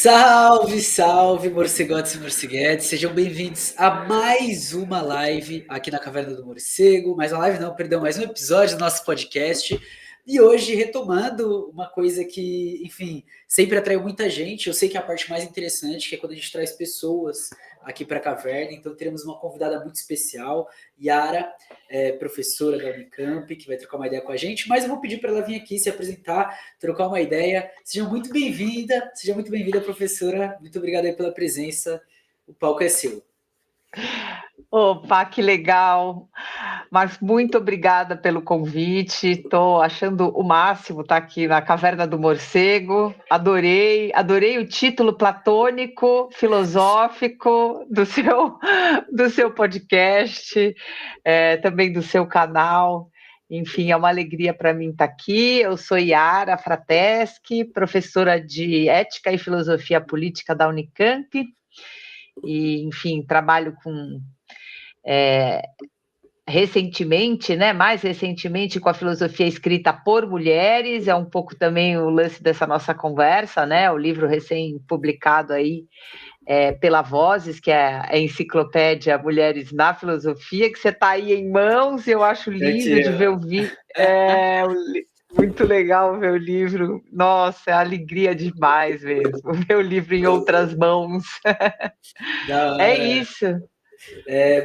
Salve, salve, morcegotes e morceguetes, sejam bem-vindos a mais uma live aqui na Caverna do Morcego, mais uma live não, perdão, mais um episódio do nosso podcast, e hoje retomando uma coisa que, enfim, sempre atraiu muita gente, eu sei que é a parte mais interessante, que é quando a gente traz pessoas aqui para a Caverna, então teremos uma convidada muito especial, Yara, professora da Unicamp, que vai trocar uma ideia com a gente, mas eu vou pedir para ela vir aqui se apresentar, trocar uma ideia. Seja muito bem-vinda, professora. Muito obrigado aí pela presença. O palco é seu. Opa, que legal! Mas muito obrigada pelo convite. Estou achando o máximo estar aqui na Caverna do Morcego. Adorei o título platônico, filosófico do seu podcast, também do seu canal. Enfim, é uma alegria para mim estar aqui. Eu sou Yara Frateschi, professora de Ética e Filosofia Política da Unicamp. E, enfim, trabalho com recentemente, né, mais recentemente com a filosofia escrita por mulheres, é um pouco também o lance dessa nossa conversa, né, o livro recém-publicado aí pela Vozes, que é a enciclopédia Mulheres na Filosofia, que você está aí em mãos, e eu acho lindo Aqui, de ver muito legal ver o livro, nossa, é alegria demais mesmo, ver o livro em outras mãos. da É hora. isso.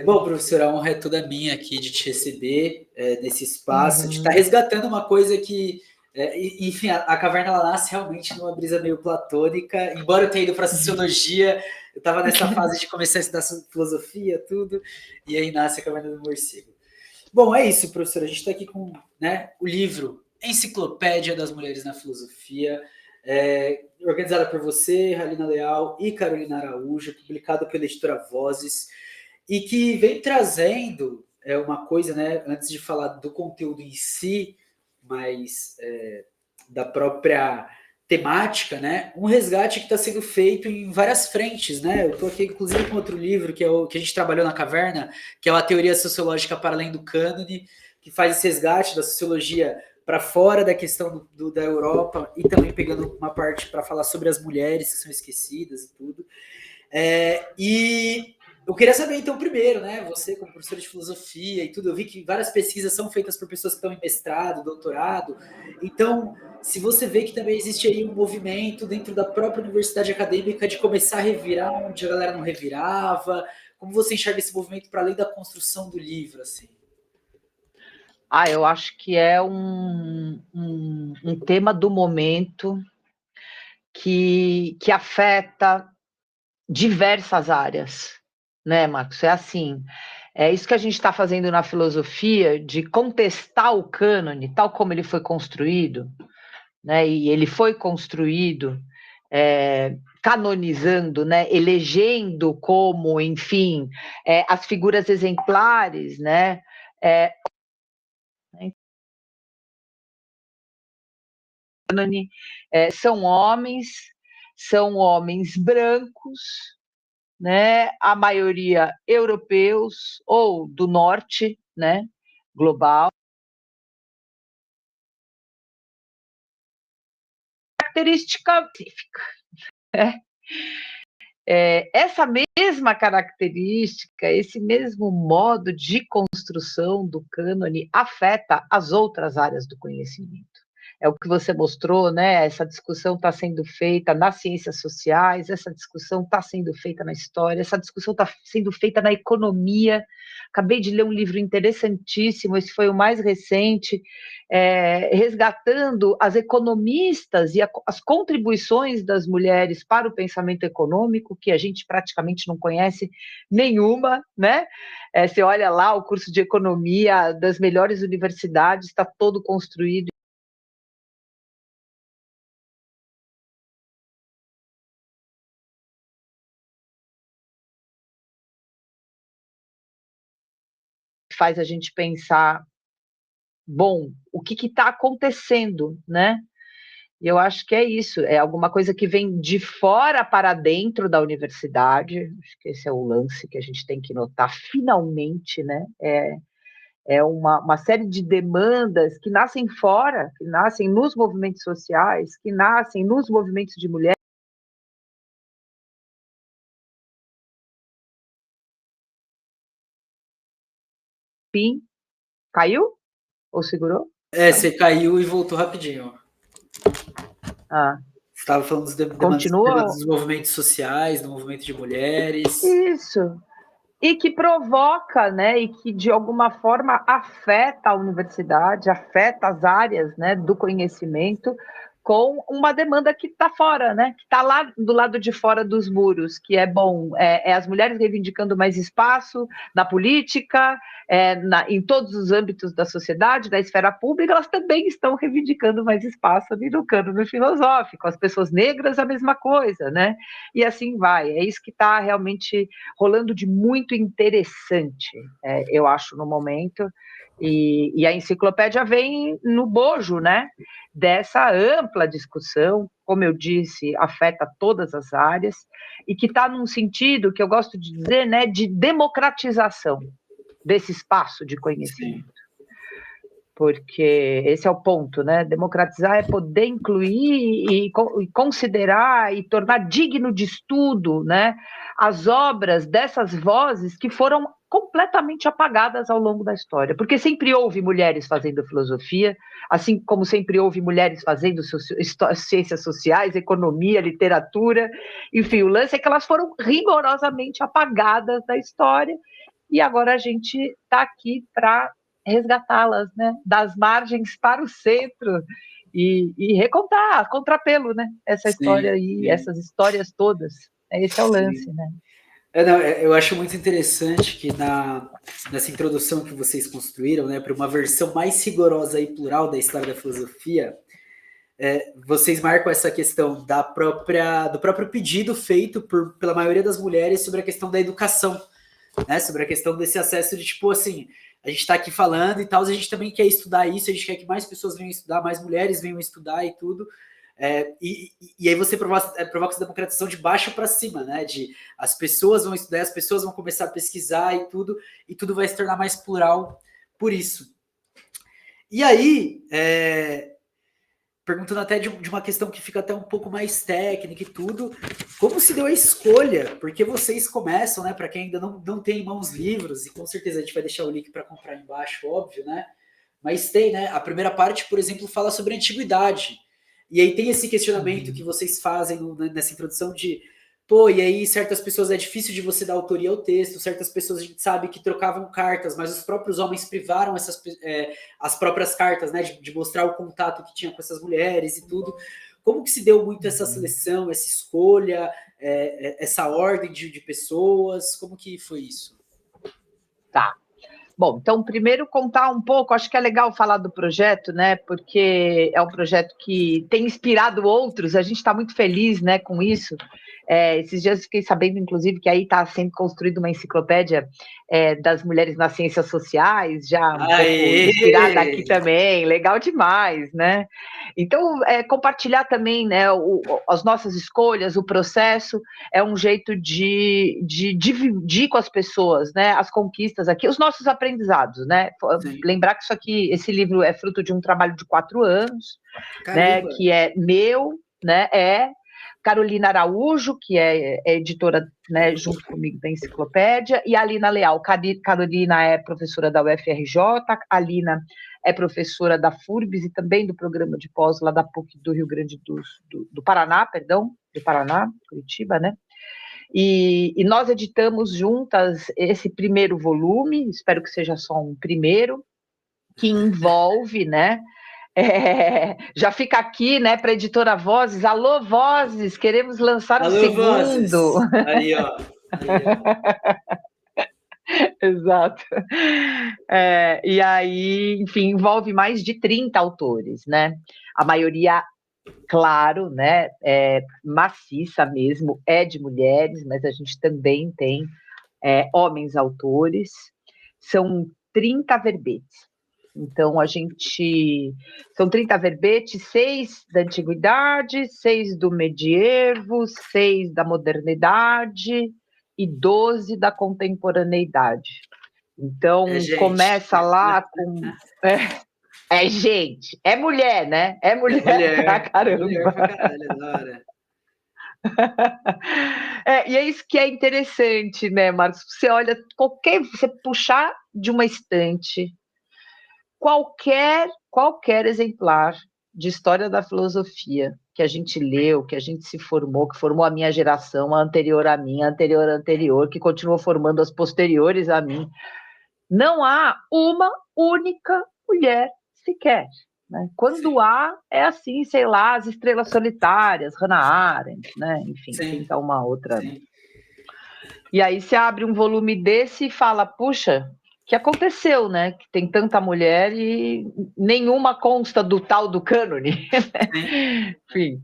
Bom, professora, a honra é toda minha aqui de te receber nesse espaço, de estar Uhum. resgatando uma coisa que, enfim, a caverna ela nasce realmente numa brisa meio platônica. Embora eu tenha ido para a sociologia, eu estava nessa fase de começar a estudar filosofia, tudo, e aí nasce a caverna do morcego. Bom, é isso, professora. A gente está aqui com, né, o livro Enciclopédia das Mulheres na Filosofia, organizada por você, Halina Leal e Carolina Araújo, publicado pela editora Vozes, e que vem trazendo uma coisa, né, antes de falar do conteúdo em si, mas da própria temática, né, um resgate que está sendo feito em várias frentes, né? Eu estou aqui, inclusive, com outro livro que é o que a gente trabalhou na caverna, que é a teoria sociológica para além do cânone, que faz esse resgate da sociologia para fora da questão da Europa e também pegando uma parte para falar sobre as mulheres que são esquecidas e tudo. E eu queria saber, então, primeiro, né, você como professor de filosofia e tudo, eu vi que várias pesquisas são feitas por pessoas que estão em mestrado, doutorado, então, se você vê que também existe aí um movimento dentro da própria universidade acadêmica de começar a revirar onde a galera não revirava, como você enxerga esse movimento para além da construção do livro, assim? Eu acho que é um tema do momento que afeta diversas áreas, né, Marcos? É assim, é isso que a gente está fazendo na filosofia, de contestar o cânone, tal como ele foi construído, né? E ele foi construído canonizando, né? Elegendo como, enfim, as figuras exemplares, né? São homens brancos, né? A maioria europeus ou do norte, né? Global. Característica específica. Essa mesma característica, esse mesmo modo de construção do cânone afeta as outras áreas do conhecimento. É o que você mostrou, né? Essa discussão está sendo feita nas ciências sociais, essa discussão está sendo feita na história, essa discussão está sendo feita na economia. Acabei de ler um livro interessantíssimo, esse foi o mais recente, resgatando as economistas e as contribuições das mulheres para o pensamento econômico, que a gente praticamente não conhece nenhuma, né? Você olha lá, o curso de economia das melhores universidades está todo construído faz a gente pensar, bom, o que está acontecendo, né? E eu acho que é isso, é alguma coisa que vem de fora para dentro da universidade, acho que esse é o lance que a gente tem que notar, finalmente, né? É uma série de demandas que nascem fora, que nascem nos movimentos sociais, que nascem nos movimentos de mulheres, PIN. Caiu? Ou segurou? Você caiu e voltou rapidinho. Ah. Você estava falando dos demandas dos movimentos sociais, do movimento de mulheres. Isso. E que provoca, né, e que de alguma forma afeta a universidade, afeta as áreas, né, do conhecimento, com uma demanda que está fora, né, que está lá do lado de fora dos muros, que é bom, as mulheres reivindicando mais espaço na política, em todos os âmbitos da sociedade, da esfera pública, elas também estão reivindicando mais espaço ali no cânone filosófico, as pessoas negras a mesma coisa, né, e assim vai, é isso que está realmente rolando de muito interessante, eu acho, no momento, e a enciclopédia vem no bojo, né, dessa ampla discussão, como eu disse, afeta todas as áreas, e que está num sentido que eu gosto de dizer, né, de democratização desse espaço de conhecimento. Sim. Porque esse é o ponto, né? Democratizar é poder incluir e considerar e tornar digno de estudo, né, as obras dessas vozes que foram completamente apagadas ao longo da história, porque sempre houve mulheres fazendo filosofia, assim como sempre houve mulheres fazendo ciências sociais, economia, literatura, enfim, o lance é que elas foram rigorosamente apagadas da história, e agora a gente está aqui para resgatá-las, né, das margens para o centro e recontar, contrapelo, né, essa história aí, essas histórias todas. Esse é o lance, né? Eu acho muito interessante que nessa introdução que vocês construíram, né, para uma versão mais rigorosa e plural da história da filosofia, vocês marcam essa questão do próprio pedido feito pela maioria das mulheres sobre a questão da educação, né, sobre a questão desse acesso de, tipo, assim, a gente está aqui falando e tal, a gente também quer estudar isso, a gente quer que mais pessoas venham estudar, mais mulheres venham estudar e tudo. E aí você provoca essa democratização de baixo para cima, né? De as pessoas vão estudar, as pessoas vão começar a pesquisar e tudo vai se tornar mais plural por isso. E aí, perguntando até de uma questão que fica até um pouco mais técnica e tudo, como se deu a escolha? Porque vocês começam, né? Para quem ainda não tem em mãos livros, e com certeza a gente vai deixar o link para comprar embaixo, óbvio, né? Mas tem, né? A primeira parte, por exemplo, fala sobre a antiguidade. E aí tem esse questionamento que vocês fazem nessa introdução de, pô, e aí certas pessoas é difícil de você dar autoria ao texto, certas pessoas a gente sabe que trocavam cartas, mas os próprios homens privaram as próprias cartas, né, de mostrar o contato que tinha com essas mulheres e tudo. Como que se deu muito essa seleção, essa escolha, essa ordem de pessoas? Como que foi isso? Tá. Bom, então, primeiro contar um pouco, acho que é legal falar do projeto, né, porque é um projeto que tem inspirado outros, a gente está muito feliz, né, com isso. Esses dias fiquei sabendo, inclusive, que aí está sendo construída uma enciclopédia das mulheres nas ciências sociais, já um pouco inspirada aqui também, legal demais, né? Então, compartilhar também, né, as nossas escolhas, o processo, é um jeito de dividir com as pessoas, né, as conquistas aqui, os nossos aprendizados, né? Sim. Lembrar que esse livro é fruto de um trabalho de 4 anos, né, que é meu, né, Carolina Araújo, que é editora, né, junto comigo da enciclopédia, e a Alina Leal. Carolina é professora da UFRJ, a Alina é professora da FURBS e também do programa de pós lá da PUC do Rio Grande do Paraná, Curitiba, né? E nós editamos juntas esse primeiro volume, espero que seja só um primeiro, que envolve, né? Já fica aqui, né, para a editora Vozes. Alô, Vozes, queremos lançar o segundo. Vozes. Aí, ó. Exato. E aí, enfim, envolve mais de 30 autores, né? A maioria, claro, né, maciça mesmo, é de mulheres, mas a gente também tem homens autores. São 30 verbetes. Então, são 30 verbetes, 6 da antiguidade, 6 do medievo, 6 da modernidade e 12 da contemporaneidade. Então, começa lá com... gente, é mulher, né? É mulher pra caramba. É mulher pra caralho, da hora. E é isso que é interessante, né, Marcos? Você olha, você puxar de uma estante qualquer exemplar de história da filosofia que a gente leu, que a gente se formou, que formou a minha geração, a anterior a mim, a anterior, que continuou formando as posteriores a mim. Não há uma única mulher sequer. Né? Quando há, é assim, sei lá, as Estrelas Solitárias, Hannah Arendt, né? Enfim, tenta uma outra. Sim. E aí você abre um volume desse e fala, puxa, o que aconteceu, né? Que tem tanta mulher e nenhuma consta do tal do cânone. Enfim.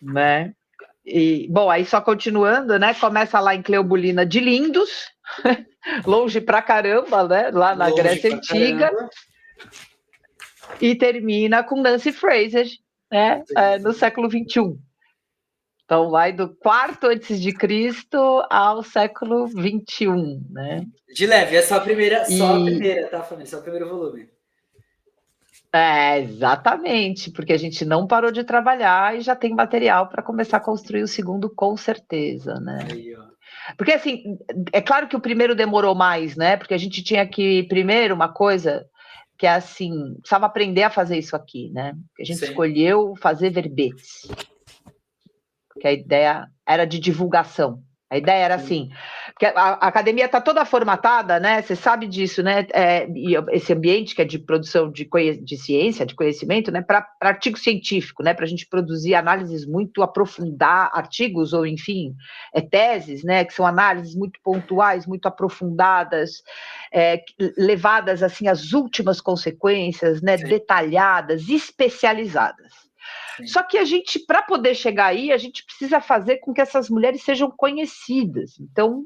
Né? E, bom, aí só continuando, né? Começa lá em Cleobulina de Lindos, longe pra caramba, né? Lá na Grécia Antiga. E termina com Nancy Fraser, né? No século XXI. Então, vai do quarto antes de Cristo ao século XXI, né? De leve, é só a primeira, tá, família? Só o primeiro volume. Exatamente, porque a gente não parou de trabalhar e já tem material para começar a construir o segundo, com certeza, né? Aí, ó. Porque, assim, é claro que o primeiro demorou mais, né? Porque a gente tinha que, primeiro, uma coisa que é assim, precisava aprender a fazer isso aqui, né? A gente escolheu fazer verbetes, porque a ideia era de divulgação. A ideia era assim, porque a academia está toda formatada, né? Você sabe disso, né? E esse ambiente que é de produção de ciência, de conhecimento, né? Para artigo científico, né? Para a gente produzir análises muito aprofundar, artigos ou enfim, teses, né? Que são análises muito pontuais, muito aprofundadas, levadas assim às últimas consequências, né? Detalhadas, especializadas. Só que a gente, para poder chegar aí, a gente precisa fazer com que essas mulheres sejam conhecidas. Então,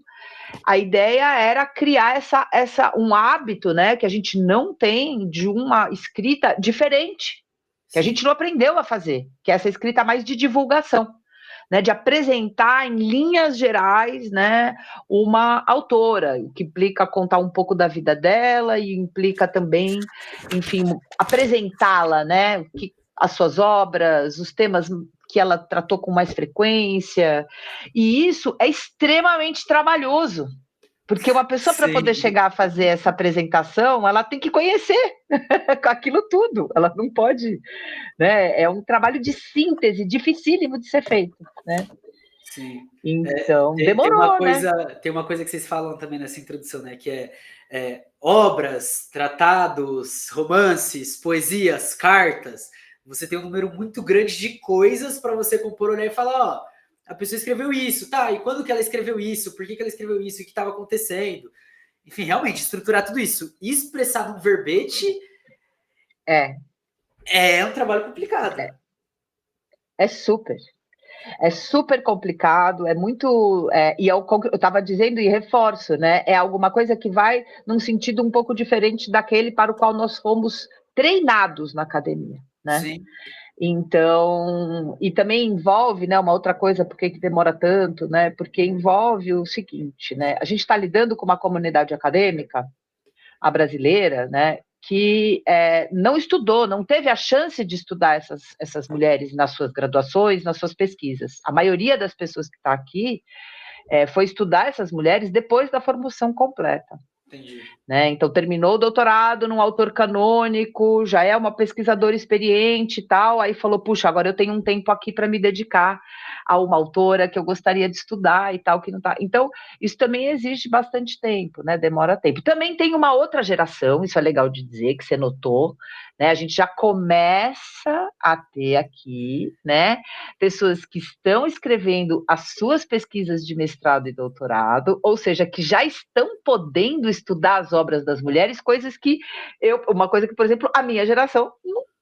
a ideia era criar um hábito, né, que a gente não tem de uma escrita diferente, que a gente não aprendeu a fazer, que é essa escrita mais de divulgação, né, de apresentar em linhas gerais, né, uma autora, que implica contar um pouco da vida dela e implica também, enfim, apresentá-la, né, as suas obras, os temas que ela tratou com mais frequência, e isso é extremamente trabalhoso, porque uma pessoa, para poder chegar a fazer essa apresentação, ela tem que conhecer aquilo tudo, ela não pode, né? É um trabalho de síntese, dificílimo de ser feito, né? Sim. Então, demorou, né? Tem uma coisa que vocês falam também nessa introdução, né? Que é obras, tratados, romances, poesias, cartas. Você tem um número muito grande de coisas para você compor, olhar e falar, ó, a pessoa escreveu isso, tá? E quando que ela escreveu isso? Por que ela escreveu isso? O que estava acontecendo? Enfim, realmente, estruturar tudo isso. Expressar num verbete é um trabalho complicado. É super complicado, é muito. E eu estava dizendo e reforço, né? É alguma coisa que vai num sentido um pouco diferente daquele para o qual nós fomos treinados na academia, né? Sim. Então, e também envolve, né, uma outra coisa, por que demora tanto, né? Porque envolve o seguinte, né? A gente está lidando com uma comunidade acadêmica, a brasileira, né? Que não estudou, não teve a chance de estudar essas mulheres nas suas graduações, nas suas pesquisas. A maioria das pessoas que está aqui foi estudar essas mulheres depois da formação completa. Entendi. Né? Então, terminou o doutorado num autor canônico, já é uma pesquisadora experiente e tal, aí falou, puxa, agora eu tenho um tempo aqui para me dedicar a uma autora que eu gostaria de estudar e tal, que não tá. Então, isso também exige bastante tempo, né? Demora tempo. Também tem uma outra geração, isso é legal de dizer, que você notou, né? A gente já começa a ter aqui, né, pessoas que estão escrevendo as suas pesquisas de mestrado e doutorado, ou seja, que já estão podendo estudar as obras das mulheres, coisas que uma coisa que, por exemplo, a minha geração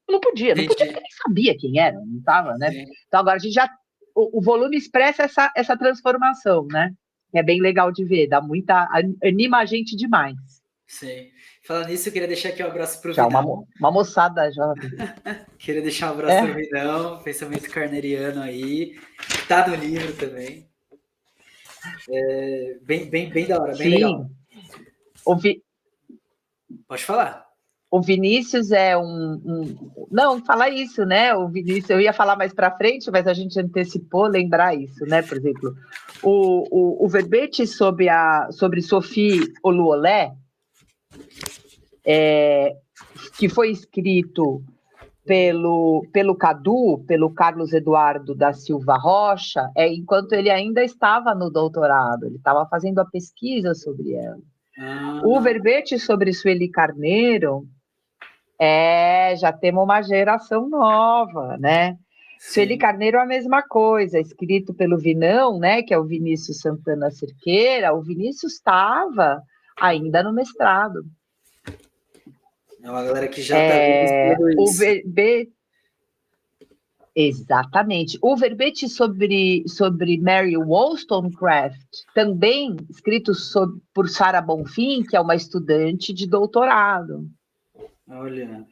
não podia porque nem sabia quem era, não estava, né? Sim. Então agora a gente já, o volume expressa essa transformação, né? É bem legal de ver, anima a gente demais. Sim. Falando nisso, eu queria deixar aqui um abraço pro Vidal. Uma moçada jovem. Queria deixar um abraço pro Vidal, pensamento carneriano aí, que tá no livro também. Bem da hora, bem legal. Ouvi. Pode falar. O Vinícius é Não, fala isso, né? O Vinícius, eu ia falar mais para frente, mas a gente antecipou lembrar isso, né? Por exemplo, o verbete sobre Sophie Oluolé, que foi escrito pelo Cadu, pelo Carlos Eduardo da Silva Rocha, enquanto ele ainda estava no doutorado, ele estava fazendo a pesquisa sobre ela. O verbete sobre Sueli Carneiro, já temos uma geração nova, né? Sim. Sueli Carneiro é a mesma coisa, escrito pelo Vinão, né, que é o Vinícius Santana Cerqueira. O Vinícius estava ainda no mestrado. É uma galera que já está vendo isso. O verbete... Exatamente. O verbete sobre Mary Wollstonecraft, também escrito por Sarah Bonfim, que é uma estudante de doutorado. Olha.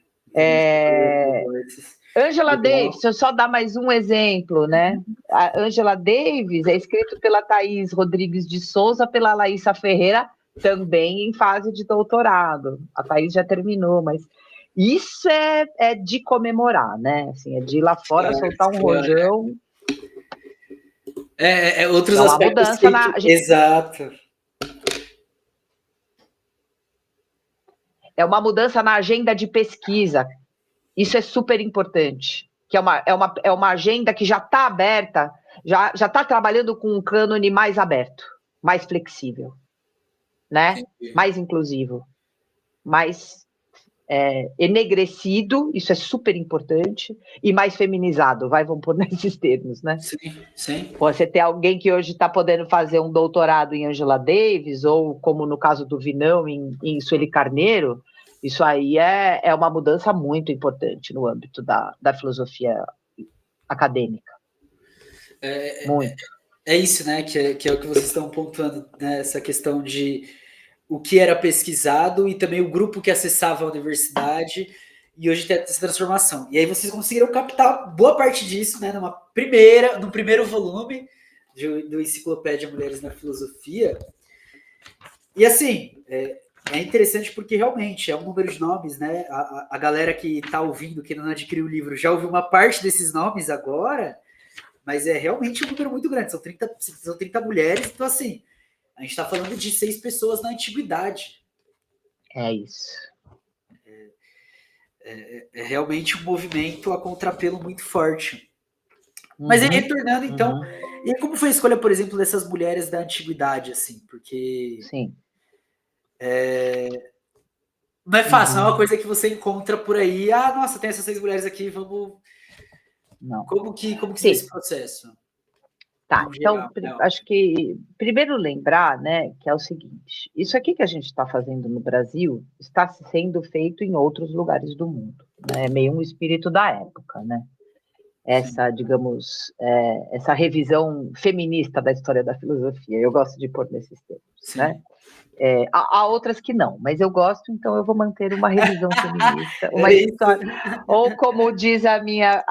Angela Davis, deixa eu só dar mais um exemplo, né? A Angela Davis é escrito pela Thaís Rodrigues de Souza, pela Laísa Ferreira, também em fase de doutorado. A Thaís já terminou, mas isso é de comemorar, né? Assim, é de ir lá fora soltar um rojão. Outros uma aspectos mudança Exato. É uma mudança na agenda de pesquisa. Isso é super importante. Que é uma agenda que já está aberta, já está trabalhando com um cânone mais aberto, mais flexível, né? Mais inclusivo, mais enegrecido, isso é super importante, e mais feminizado, vamos pôr nesses termos, né? Sim. Você ter alguém que hoje está podendo fazer um doutorado em Angela Davis, ou como no caso do Vinão, em Sueli Carneiro, isso aí é uma mudança muito importante no âmbito da filosofia acadêmica. Muito. É isso, né? Que é o que vocês estão pontuando, né? Essa questão de o que era pesquisado e também o grupo que acessava a universidade, e hoje tem essa transformação. E aí vocês conseguiram captar boa parte disso, né? No primeiro volume do Enciclopédia Mulheres na Filosofia. E assim, é interessante porque realmente é um número de nomes, né? A galera que está ouvindo, que não adquiriu o livro, já ouviu uma parte desses nomes agora, mas é realmente um número muito grande. São 30 mulheres, então assim, a gente está falando de 6 pessoas na antiguidade. É isso. É realmente um movimento a contrapelo muito forte. Mas aí, retornando, então, e como foi a escolha, por exemplo, dessas mulheres da antiguidade, assim? Porque... Sim. Não é fácil, não é uma coisa que você encontra por aí. Ah, nossa, tem essas 6 mulheres aqui, vamos... Não. Como que foi esse processo? Tá, então, acho que primeiro lembrar, né, que é o seguinte, isso aqui que a gente está fazendo no Brasil está sendo feito em outros lugares do mundo, né? É meio um espírito da época, né? Essa, digamos, essa revisão feminista da história da filosofia, eu gosto de pôr nesses termos, né? Há outras que não, mas eu gosto, então eu vou manter uma revisão feminista, uma história. Ou como diz a minha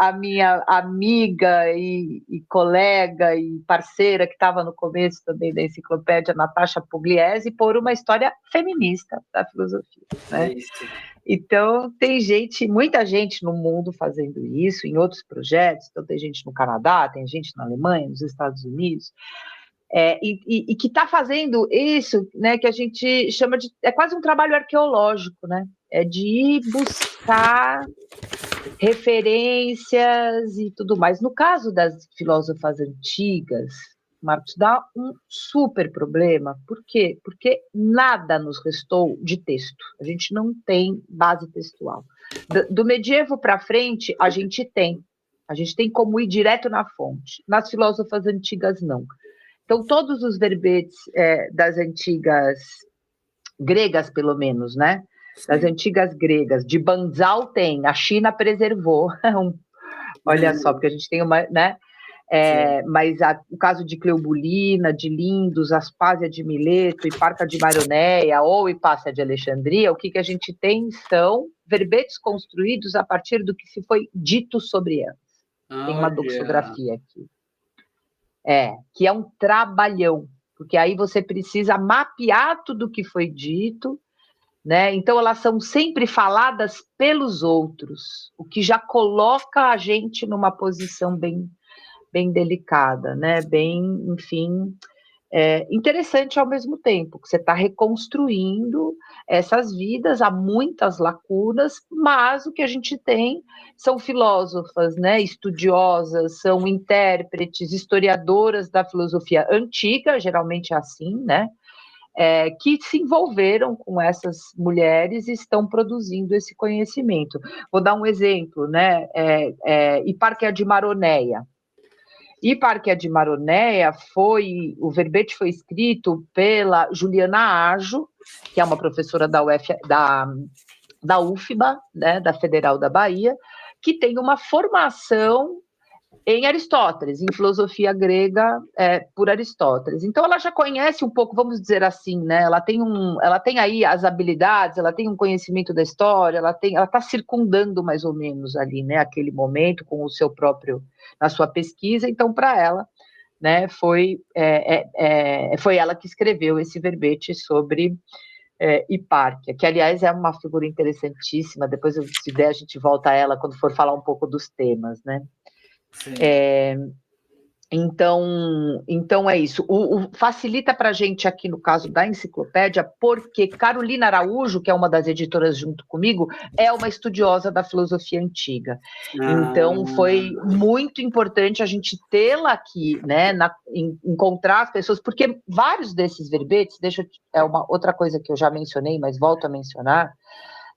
amiga e colega e parceira que estava no começo também da enciclopédia, Natasha Pugliese, por uma história feminista da filosofia. Né? Então, tem muita gente no mundo fazendo isso, em outros projetos, então tem gente no Canadá, tem gente na Alemanha, nos Estados Unidos, e que está fazendo isso, né, que a gente chama de... É quase um trabalho arqueológico, né? É de ir buscar referências e tudo mais. No caso das filósofas antigas, Marcos, dá um super problema. Por quê? Porque nada nos restou de texto. A gente não tem base textual. Do medievo para frente, a gente tem. A gente tem como ir direto na fonte. Nas filósofas antigas, não. Então, todos os verbetes das antigas gregas, pelo menos, né? Das antigas gregas, de Banzhal tem, a China preservou. Olha só, porque a gente tem uma, né? Mas o caso de Cleobulina, de Lindos, Aspásia de Mileto, Hiparca de Maroneia ou Hipácia de Alexandria, o que a gente tem são verbetes construídos a partir do que se foi dito sobre elas. Tem uma doxografia aqui. Que é um trabalhão, porque aí você precisa mapear tudo o que foi dito né? Então, elas são sempre faladas pelos outros, o que já coloca a gente numa posição bem delicada, né? Bem, enfim, interessante ao mesmo tempo, que você está reconstruindo essas vidas, há muitas lacunas, mas o que a gente tem são filósofas, né, estudiosas, são intérpretes, historiadoras da filosofia antiga, geralmente é assim, né, que se envolveram com essas mulheres e estão produzindo esse conhecimento. Vou dar um exemplo, né, Hipárquia de Maroneia. Hipárquia de Maroneia o verbete foi escrito pela Juliana Ajo, que é uma professora da UFBA, né, da Federal da Bahia, que tem uma formação em Aristóteles, em filosofia grega por Aristóteles. Então ela já conhece um pouco, vamos dizer assim, né? Ela tem aí as habilidades, ela tem um conhecimento da história, ela está circundando mais ou menos ali, né? Aquele momento com o seu próprio na sua pesquisa. Então para ela, né? Foi ela que escreveu esse verbete sobre Hipárquia, que aliás é uma figura interessantíssima. Depois, se der, a gente volta a ela quando for falar um pouco dos temas, né? Então é isso. Facilita para a gente aqui no caso da enciclopédia, porque Carolina Araújo, que é uma das editoras junto comigo, é uma estudiosa da filosofia antiga. Então foi muito importante a gente tê-la aqui, né? Encontrar as pessoas, porque vários desses verbetes, é uma outra coisa que eu já mencionei, mas volto a mencionar.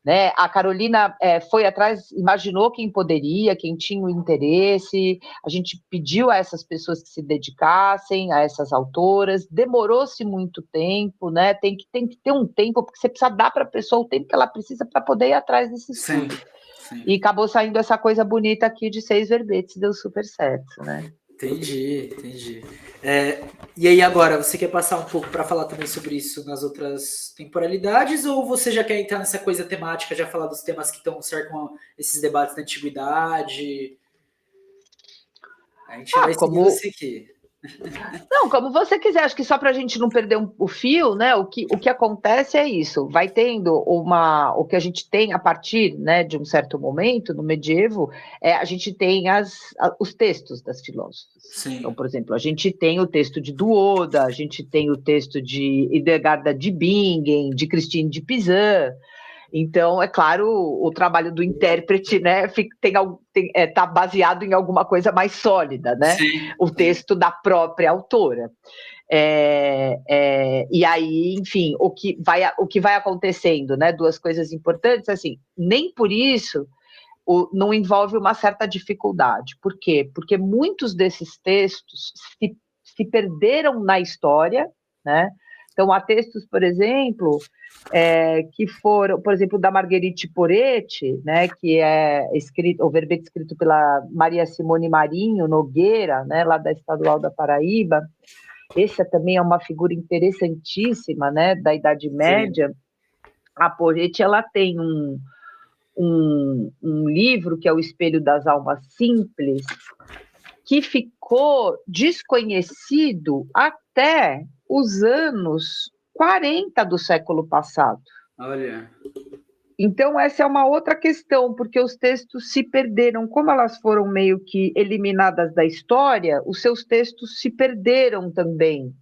Né? A Carolina foi atrás, imaginou quem poderia, quem tinha o interesse, a gente pediu a essas pessoas que se dedicassem, a essas autoras, demorou-se muito tempo, né? Tem que ter um tempo, porque você precisa dar para a pessoa o tempo que ela precisa para poder ir atrás desse estudo. Sim. E acabou saindo essa coisa bonita aqui de 6 verbetes, deu super certo, né? Entendi. E aí agora, você quer passar um pouco para falar também sobre isso nas outras temporalidades, ou você já quer entrar nessa coisa temática, já falar dos temas que estão cercam esses debates da antiguidade? A gente vai seguir você aqui. Não, como você quiser, acho que só para a gente não perder o fio, né? O que acontece é isso, vai tendo o que a gente tem a partir, né, de um certo momento, no medievo, a gente tem os textos das filósofas. Sim. Então, por exemplo, a gente tem o texto de Duoda, a gente tem o texto de Hildegarda de Bingen, de Christine de Pizan. Então, é claro, o trabalho do intérprete, né, tá baseado em alguma coisa mais sólida, né? Sim. O texto da própria autora. E aí, enfim, o que vai acontecendo, né? 2 coisas importantes, assim, nem por isso não envolve uma certa dificuldade. Por quê? Porque muitos desses textos se perderam na história, né? Então, há textos, por exemplo, que foram, por exemplo, da Marguerite Poretti, né, que é o verbete escrito pela Maria Simone Marinho Nogueira, né, lá da Estadual da Paraíba. Essa também é uma figura interessantíssima, né, da Idade Média. Sim. A Poretti, ela tem um livro que é O Espelho das Almas Simples, que ficou desconhecido até os anos 40 do século passado. Olha. Então, essa é uma outra questão, porque os textos se perderam, como elas foram meio que eliminadas da história, os seus textos se perderam também.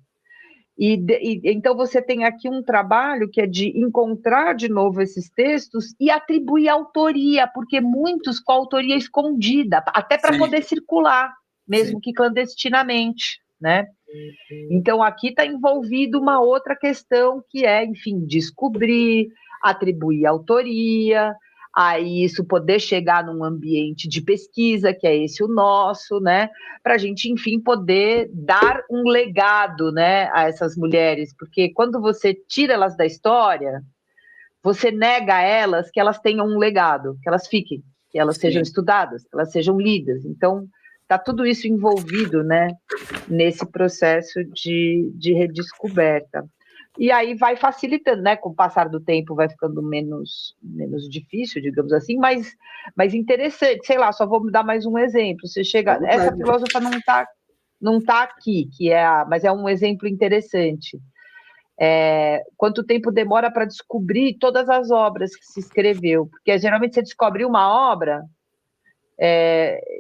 Então, você tem aqui um trabalho que é de encontrar de novo esses textos e atribuir autoria, porque muitos com autoria escondida, até para poder circular, mesmo que clandestinamente, né? Então, aqui está envolvido uma outra questão que é, enfim, descobrir, atribuir autoria, aí isso poder chegar num ambiente de pesquisa, que é esse o nosso, né? Para a gente, enfim, poder dar um legado, né, a essas mulheres, porque quando você tira elas da história, você nega a elas que elas tenham um legado, que elas fiquem, que elas sejam estudadas, que elas sejam lidas. Então, está tudo isso envolvido, né, nesse processo de redescoberta. E aí vai facilitando, né? Com o passar do tempo vai ficando menos difícil, digamos assim, mas interessante. Sei lá, só vou dar mais um exemplo. Você chega, essa filósofa não tá aqui, mas é um exemplo interessante. quanto tempo demora para descobrir todas as obras que se escreveu, porque geralmente você descobre uma obra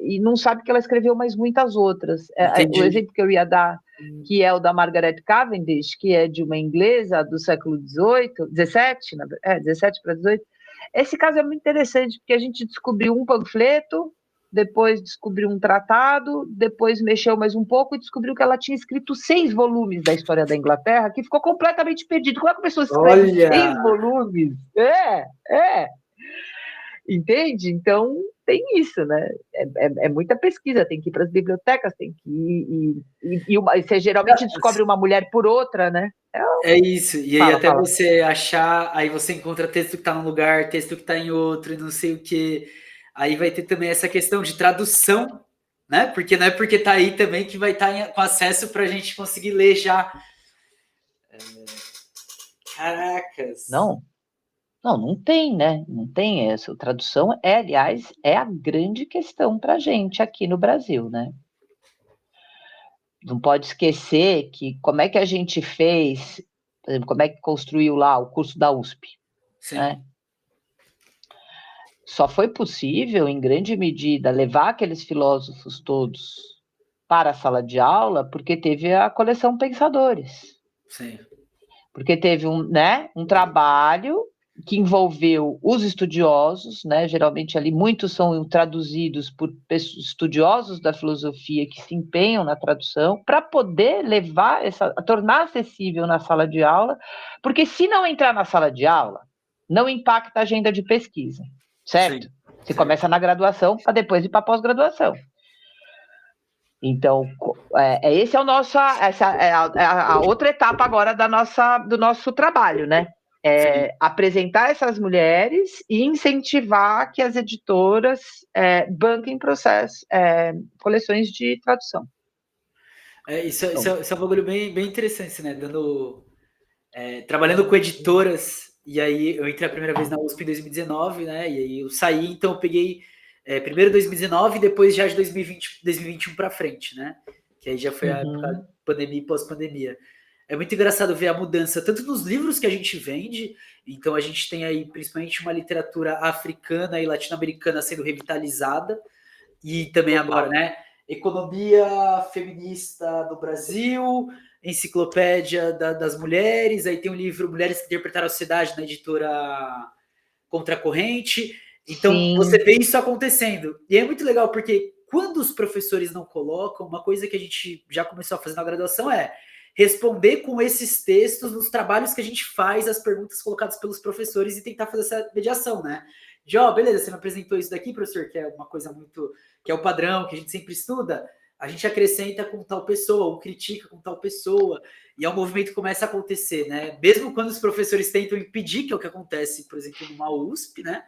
e não sabe que ela escreveu mais muitas outras. O Entendi. exemplo que eu ia dar, que é o da Margaret Cavendish, que é de uma inglesa do século XVIII, XVII, 17 para 18. Esse caso é muito interessante, porque a gente descobriu um panfleto, depois descobriu um tratado, depois mexeu mais um pouco e descobriu que ela tinha escrito 6 volumes da história da Inglaterra, que ficou completamente perdido. Como é que a pessoa escreve Olha, 6 volumes? Entende? Então, tem isso, né? É muita pesquisa, tem que ir para as bibliotecas, tem que ir. E você geralmente descobre uma mulher por outra, né? é isso. E aí até Fala. você achar, aí você encontra texto que está num lugar, texto que está em outro, e não sei o quê. Aí vai ter também essa questão de tradução, né? Porque não é porque está aí também que vai estar com acesso para a gente conseguir ler já. Caracas. Não tem, né? Não tem essa. Tradução aliás, é a grande questão para a gente aqui no Brasil, né? Não pode esquecer que como é que a gente fez, por exemplo, como é que construiu lá o curso da USP, né? Sim. Só foi possível, em grande medida, levar aqueles filósofos todos para a sala de aula porque teve a coleção Pensadores. Sim. Porque teve um trabalho que envolveu os estudiosos, né? Geralmente ali muitos são traduzidos por estudiosos da filosofia que se empenham na tradução para poder levar tornar acessível na sala de aula, porque se não entrar na sala de aula, não impacta a agenda de pesquisa, certo? Sim. Você começa na graduação para depois ir para a pós-graduação. Então, esse é o nosso, essa é a outra etapa agora do nosso trabalho, né? Apresentar essas mulheres e incentivar que as editoras banquem coleções de tradução. Isso é um bagulho bem interessante, né? Trabalhando com editoras, e aí eu entrei a primeira vez na USP em 2019, né? E aí eu saí, então eu peguei primeiro 2019 e depois já de 2020, 2021 para frente, né? Que aí já foi a época pandemia e pós-pandemia. É muito engraçado ver a mudança, tanto nos livros que a gente vende, então a gente tem aí principalmente uma literatura africana e latino-americana sendo revitalizada, e também agora, né? Economia feminista do Brasil, enciclopédia das mulheres, aí tem o livro Mulheres que Interpretaram a Sociedade na editora Contracorrente. Então, Sim. você vê isso acontecendo. E é muito legal, porque quando os professores não colocam, uma coisa que a gente já começou a fazer na graduação é responder com esses textos nos trabalhos que a gente faz, as perguntas colocadas pelos professores e tentar fazer essa mediação, né? De, beleza, você me apresentou isso daqui, professor, que é uma coisa muito... que é o padrão, que a gente sempre estuda, a gente acrescenta com tal pessoa, ou critica com tal pessoa, e aí o movimento começa a acontecer, né? Mesmo quando os professores tentam impedir, que é o que acontece, por exemplo, numa USP, né?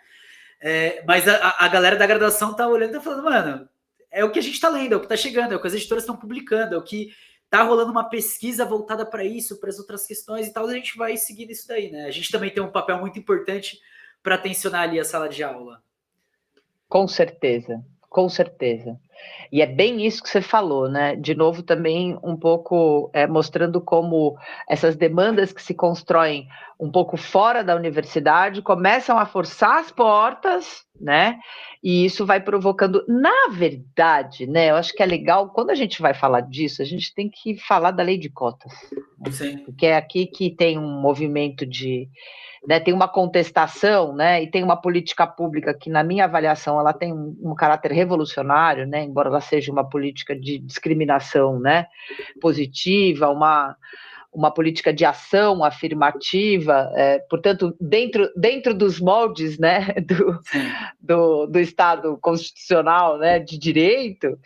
Mas a galera da graduação tá olhando e tá falando, mano, é o que a gente tá lendo, é o que tá chegando, é o que as editoras estão publicando, é o que tá rolando uma pesquisa voltada para isso, para as outras questões e tal, a gente vai seguindo isso daí, né? A gente também tem um papel muito importante para tensionar ali a sala de aula. Com certeza, com certeza. E é bem isso que você falou, né? De novo, também um pouco mostrando como essas demandas que se constroem um pouco fora da universidade começam a forçar as portas, né? E isso vai provocando, na verdade, né? Eu acho que é legal, quando a gente vai falar disso, a gente tem que falar da lei de cotas. Né? Sim. Porque é aqui que tem um movimento né, tem uma contestação, né, e tem uma política pública que, na minha avaliação, ela tem um caráter revolucionário, né, embora ela seja uma política de discriminação, né, positiva, uma política de ação afirmativa, portanto, dentro dos moldes, né, do Estado constitucional, né, de direito,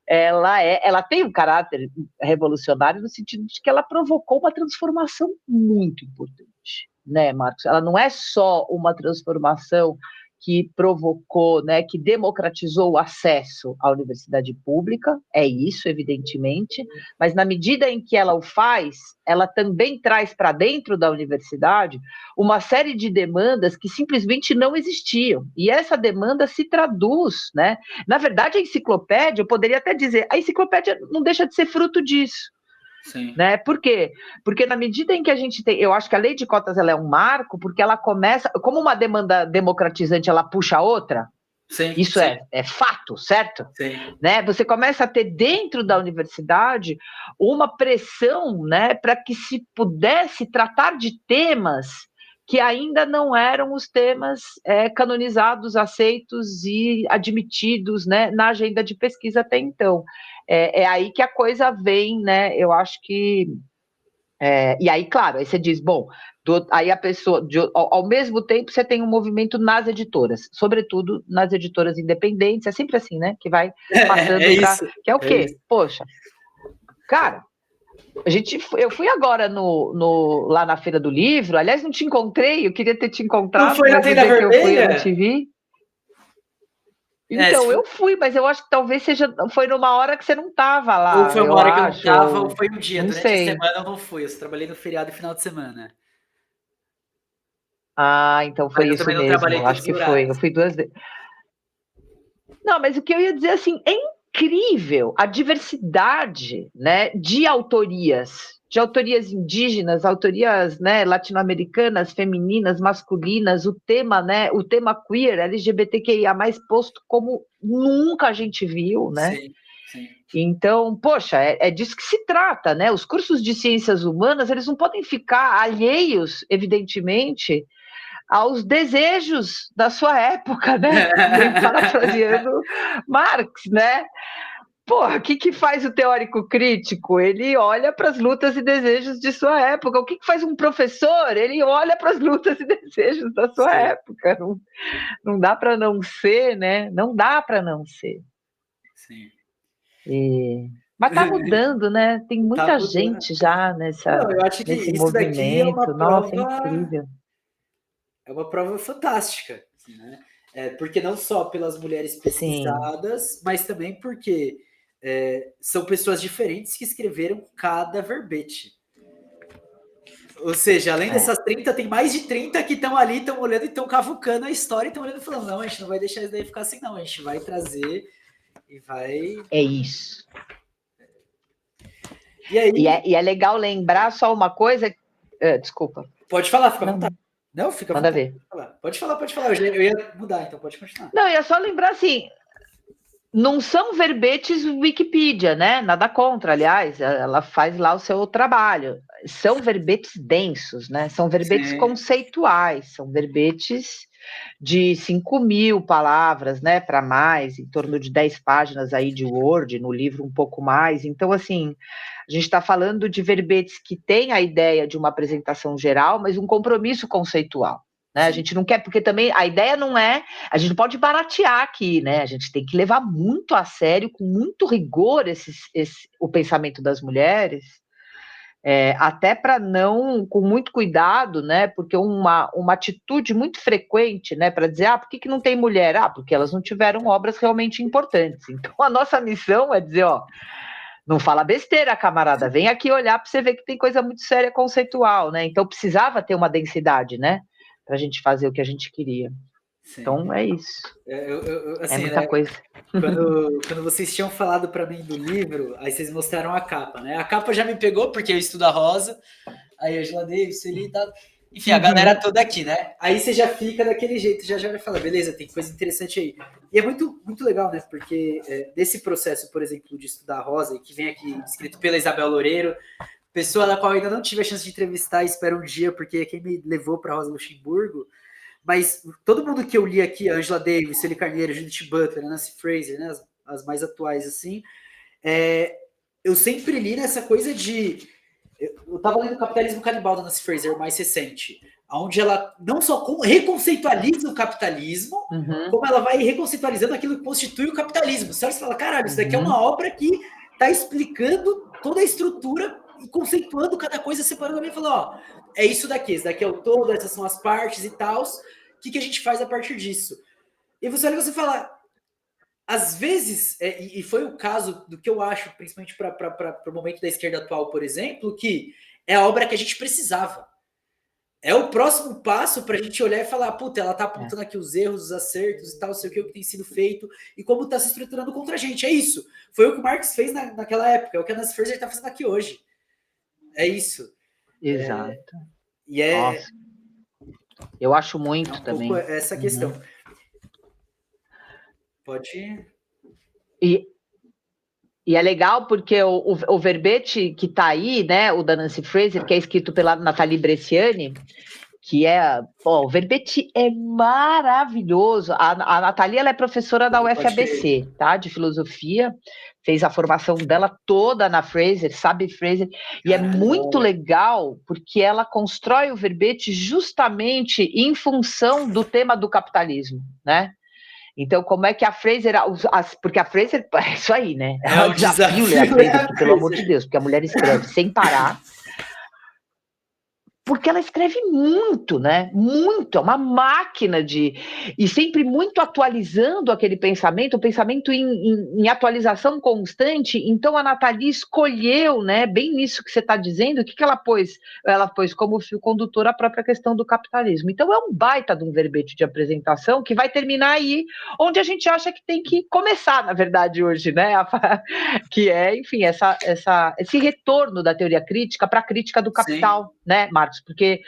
ela tem um caráter revolucionário no sentido de que ela provocou uma transformação muito importante, né, Marcos? Ela não é só uma transformação que provocou, né, que democratizou o acesso à universidade pública, é isso, evidentemente, mas na medida em que ela o faz, ela também traz para dentro da universidade uma série de demandas que simplesmente não existiam, e essa demanda se traduz, né? Na verdade, a enciclopédia, eu poderia até dizer, a enciclopédia não deixa de ser fruto disso, Sim. Né? Por quê? Porque na medida em que a gente tem, eu acho que a lei de cotas ela é um marco, porque ela começa, como uma demanda democratizante, ela puxa a outra, Sim, isso sim, é fato, certo? sim, Né? Você começa a ter dentro da universidade uma pressão, né, para que se pudesse tratar de temas que ainda não eram os temas canonizados, aceitos e admitidos, né, na agenda de pesquisa até então. É aí que a coisa vem, né? Eu acho que e aí, claro, aí você diz, bom, aí a pessoa, ao mesmo tempo, você tem um movimento nas editoras, sobretudo nas editoras independentes, é sempre assim, né? Que vai é passando para. isso, Que é o é quê? isso. Poxa, cara, eu fui agora lá na Feira do Livro, aliás, não te encontrei, eu queria ter te Não encontrado, foi na mas no Tenda dia que eu fui eu não te Vermelha? vi. Se Então, foi, eu fui, mas eu acho que talvez foi numa hora que você não estava ou lá, foi uma eu hora que eu não acho, tava, ou ou foi um dia. não Durante a sei. semana eu não fui, eu só trabalhei no feriado e final de semana. Ah, então Mas foi eu isso também não trabalhei mesmo, todos acho os que foi. Eu horários. fui 2 vezes. Não, mas o que eu ia dizer assim, é incrível a diversidade, né, de autorias indígenas, autorias, né, latino-americanas, femininas, masculinas, o tema queer, LGBTQIA+, posto como nunca a gente viu, né? Sim, sim, Então, poxa, é disso que se trata, né? Os cursos de ciências humanas, eles não podem ficar alheios, evidentemente, aos desejos da sua época, né? Bem parafraseando Marx, né? Porra, o que faz o teórico crítico? Ele olha para as lutas e desejos de sua época. O que faz um professor? Ele olha para as lutas e desejos da sua sim, época. Não dá para não ser, né? Não dá para não ser. sim. Mas está mudando, né? Tem Tá muita mudando. gente já Não, eu acho que nesse isso daqui movimento. Nossa, é incrível. é uma prova fantástica, assim, né? Porque não só pelas mulheres Sim. pesquisadas, mas também porque são pessoas diferentes que escreveram cada verbete. Ou seja, além É, dessas 30, tem mais de 30 que estão ali, estão olhando e estão cavucando a história e estão olhando e falando, não, a gente não vai deixar isso daí ficar assim, não, a gente vai trazer e vai. é isso. E aí, E é legal lembrar só uma coisa. Desculpa. pode falar, fica à Não, vontade. Não, fica à manda vontade. ver. Pode falar, pode falar, pode falar. Eu ia mudar, então pode continuar. Não, é só lembrar assim, não são verbetes Wikipedia, né? Nada contra, aliás, ela faz lá o seu trabalho. São verbetes densos, né? São verbetes Sim, conceituais, são verbetes de 5.000 palavras, né? Para mais, em torno de 10 páginas aí de Word, no livro um pouco mais. Então, assim, a gente está falando de verbetes que têm a ideia de uma apresentação geral, mas um compromisso conceitual. Né? A sim, gente não quer, porque também a ideia não é. A gente não pode baratear aqui, né? A gente tem que levar muito a sério, com muito rigor, o pensamento das mulheres, até para não, com muito cuidado, né? Porque uma atitude muito frequente, né? Para dizer, por que não tem mulher? Porque elas não tiveram obras realmente importantes. Então, a nossa missão é dizer, não fala besteira, camarada, vem aqui olhar para você ver que tem coisa muito séria conceitual, né? Então, precisava ter uma densidade, né? Para a gente fazer o que a gente queria. sim. Então, é isso. É Assim, muita né? coisa. Quando vocês tinham falado para mim do livro, aí vocês mostraram a capa, né? A capa já me pegou, porque eu estudo a Rosa, aí a Angela Davis ali e tal. Enfim, a galera Uhum. toda aqui, né? Aí você já fica daquele jeito, já vai falar, beleza, tem coisa interessante aí. E é muito, muito legal, né? Porque desse processo, por exemplo, de estudar a Rosa, que vem aqui escrito pela Isabel Loureiro, pessoa da qual eu ainda não tive a chance de entrevistar, espero um dia, porque é quem me levou para Rosa Luxemburgo, mas todo mundo que eu li aqui, Angela Davis, Celie Carneiro, Judith Butler, Nancy Fraser, né, as mais atuais, assim, eu sempre li nessa coisa de... Eu estava lendo o Capitalismo Canibal da Nancy Fraser, mais recente, onde ela não só reconceitualiza o capitalismo, Uhum. como ela vai reconceitualizando aquilo que constitui o capitalismo. Você fala, caralho, isso daqui é uma Uhum. obra que está explicando toda a estrutura e conceituando cada coisa separadamente. Falou, ó, é isso daqui, esse daqui é o todo, essas são as partes e tal. O que a gente faz a partir disso? E você olha e você fala, às vezes, e foi o caso do que eu acho, principalmente para o momento da esquerda atual, por exemplo, que é a obra que a gente precisava. É o próximo passo para a gente olhar e falar, puta, ela tá É. apontando aqui os erros, os acertos e tal, sei o que tem sido feito e como tá se estruturando contra a gente. É isso. Foi o que o Marx fez naquela época, é o que a Nancy Fraser tá fazendo aqui hoje. É isso. Exato. E é, Nossa, eu acho muito um também. pouco essa questão. Pode ir. E é legal porque o verbete que está aí, né, o da Nancy Fraser, que é escrito pela Nathalie Bresciani, que é, o verbete é maravilhoso. A Nathalie, ela é professora da Pode crer. UFABC, tá, de filosofia, fez a formação dela toda na Fraser, sabe Fraser, e é Caralho, da muito hora. legal porque ela constrói o verbete justamente em função do tema do capitalismo, né? Então, como é que a Fraser. Porque a Fraser. É isso aí, né? É É um um desafio ler a desafio, Fraser, né, porque, pelo amor de Fraser? Deus, porque a mulher escreve sem parar, porque ela escreve muito, né? Muito, é uma máquina de. E sempre muito atualizando aquele pensamento, o pensamento em atualização constante. Então a Nathalie escolheu, né? Bem nisso que você está dizendo, o que ela pôs? Ela pôs como fio condutor a própria questão do capitalismo. Então é um baita de um verbete de apresentação que vai terminar aí onde a gente acha que tem que começar, na verdade, hoje, né? Que é, enfim, esse retorno da teoria crítica para a crítica do Sim. capital, né, Marcos? Porque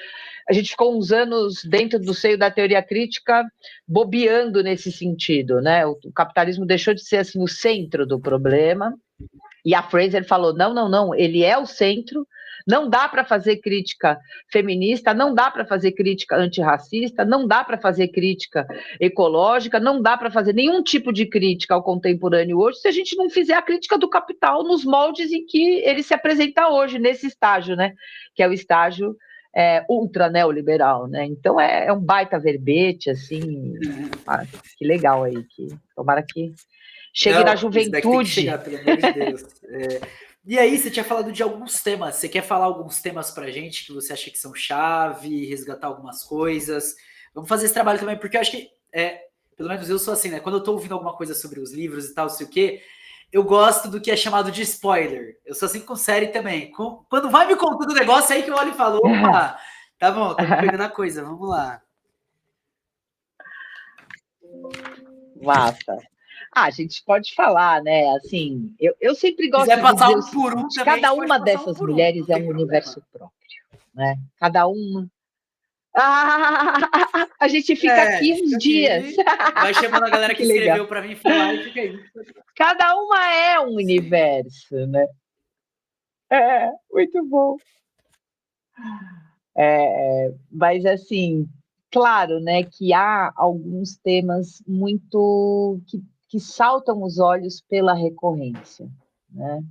a gente ficou uns anos dentro do seio da teoria crítica bobeando nesse sentido, né? O capitalismo deixou de ser assim o centro do problema e a Fraser falou: não, não, não, ele é o centro. Não dá para fazer crítica feminista, não dá para fazer crítica antirracista, não dá para fazer crítica ecológica, não dá para fazer nenhum tipo de crítica ao contemporâneo hoje se a gente não fizer a crítica do capital nos moldes em que ele se apresenta hoje, nesse estágio, né? Que é o estágio ultra neoliberal, né? Então é um baita verbete, assim, que legal aí, que tomara que chegue na Não, isso daqui tem que juventude. chegar, pelo amor de Deus. E aí, você tinha falado de alguns temas. Você quer falar alguns temas pra gente que você acha que são chave, resgatar algumas coisas? Vamos fazer esse trabalho também, porque eu acho que, pelo menos eu sou assim, né? Quando eu tô ouvindo alguma coisa sobre os livros e tal, não sei o quê, eu gosto do que é chamado de spoiler. Eu sou assim com série também. Quando vai me contando o negócio, aí que eu olho e falo, opa, tá bom, estamos pegando a coisa, vamos lá. Massa. A gente pode falar, né? Assim, eu sempre Se quiser gosto de passar dizer o um por um seguinte: também, a cada gente pode uma passar um dessas por um, mulheres não é tem um problema. universo próprio, né? Cada uma. Ah, a gente fica A aqui gente uns fica dias. aqui, vai chamando a galera que Que legal. escreveu para mim falar e fica aí. Cada uma é um Sim. universo, né? Muito bom. Mas assim, claro, né, que há alguns temas muito que saltam os olhos pela recorrência, né?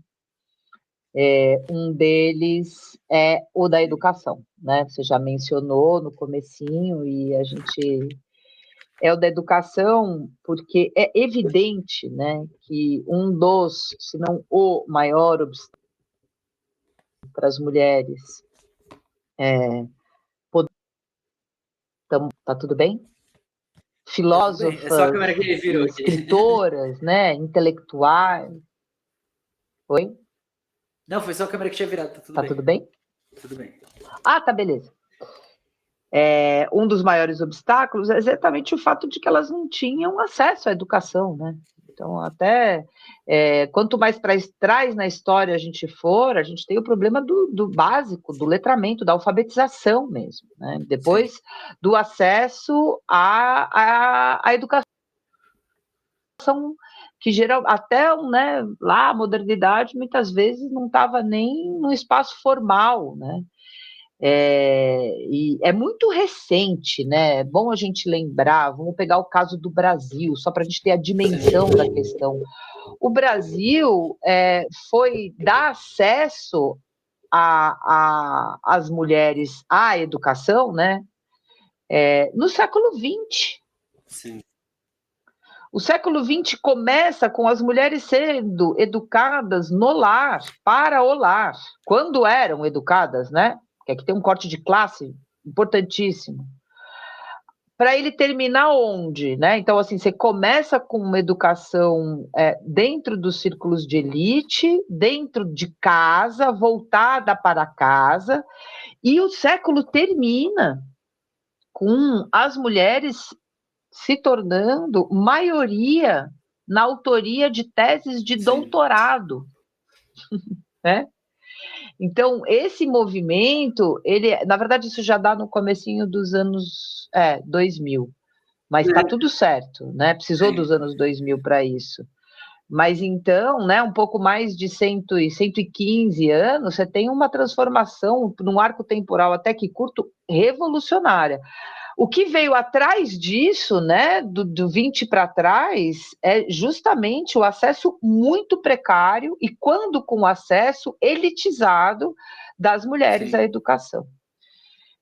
Um deles é o da educação, né? Você já mencionou no comecinho e a gente é o da educação porque é evidente, né, que um dos, se não o maior obstáculo para as mulheres tá tudo bem? Tá tudo bem. É só a Filósofas câmera que ele virou e aqui. escritoras, né, intelectuais. Oi? Não, foi só a câmera que tinha virado. Tá tudo Tá bem. tudo bem? Tudo bem. Ah, tá, beleza. Um dos maiores obstáculos é exatamente o fato de que elas não tinham acesso à educação, né? Então, até quanto mais para trás na história a gente for, a gente tem o problema do básico, do letramento, da alfabetização mesmo, né? Sim. Depois do acesso à educação que geral até, né, lá a modernidade muitas vezes não estava nem no espaço formal, né? E é muito recente, né? É bom a gente lembrar, vamos pegar o caso do Brasil, só para a gente ter a dimensão da questão. O Brasil foi dar acesso às mulheres à educação, né? No século XX. Sim. O século XX começa com as mulheres sendo educadas no lar, para o lar, quando eram educadas, né? Que aqui tem um corte de classe importantíssimo. Para ele terminar onde, né? Então, assim, você começa com uma educação dentro dos círculos de elite, dentro de casa, voltada para casa, e o século termina com as mulheres se tornando maioria na autoria de teses de Sim. doutorado, né? Então, esse movimento, ele, na verdade, isso já dá no comecinho dos anos 2000, mas está tudo certo, né? Precisou dos anos 2000 para isso. Mas então, né, um pouco mais de 115 anos, você tem uma transformação num arco temporal até que curto, revolucionária. O que veio atrás disso, né, do 20 para trás, é justamente o acesso muito precário e, quando com acesso, elitizado das mulheres à educação.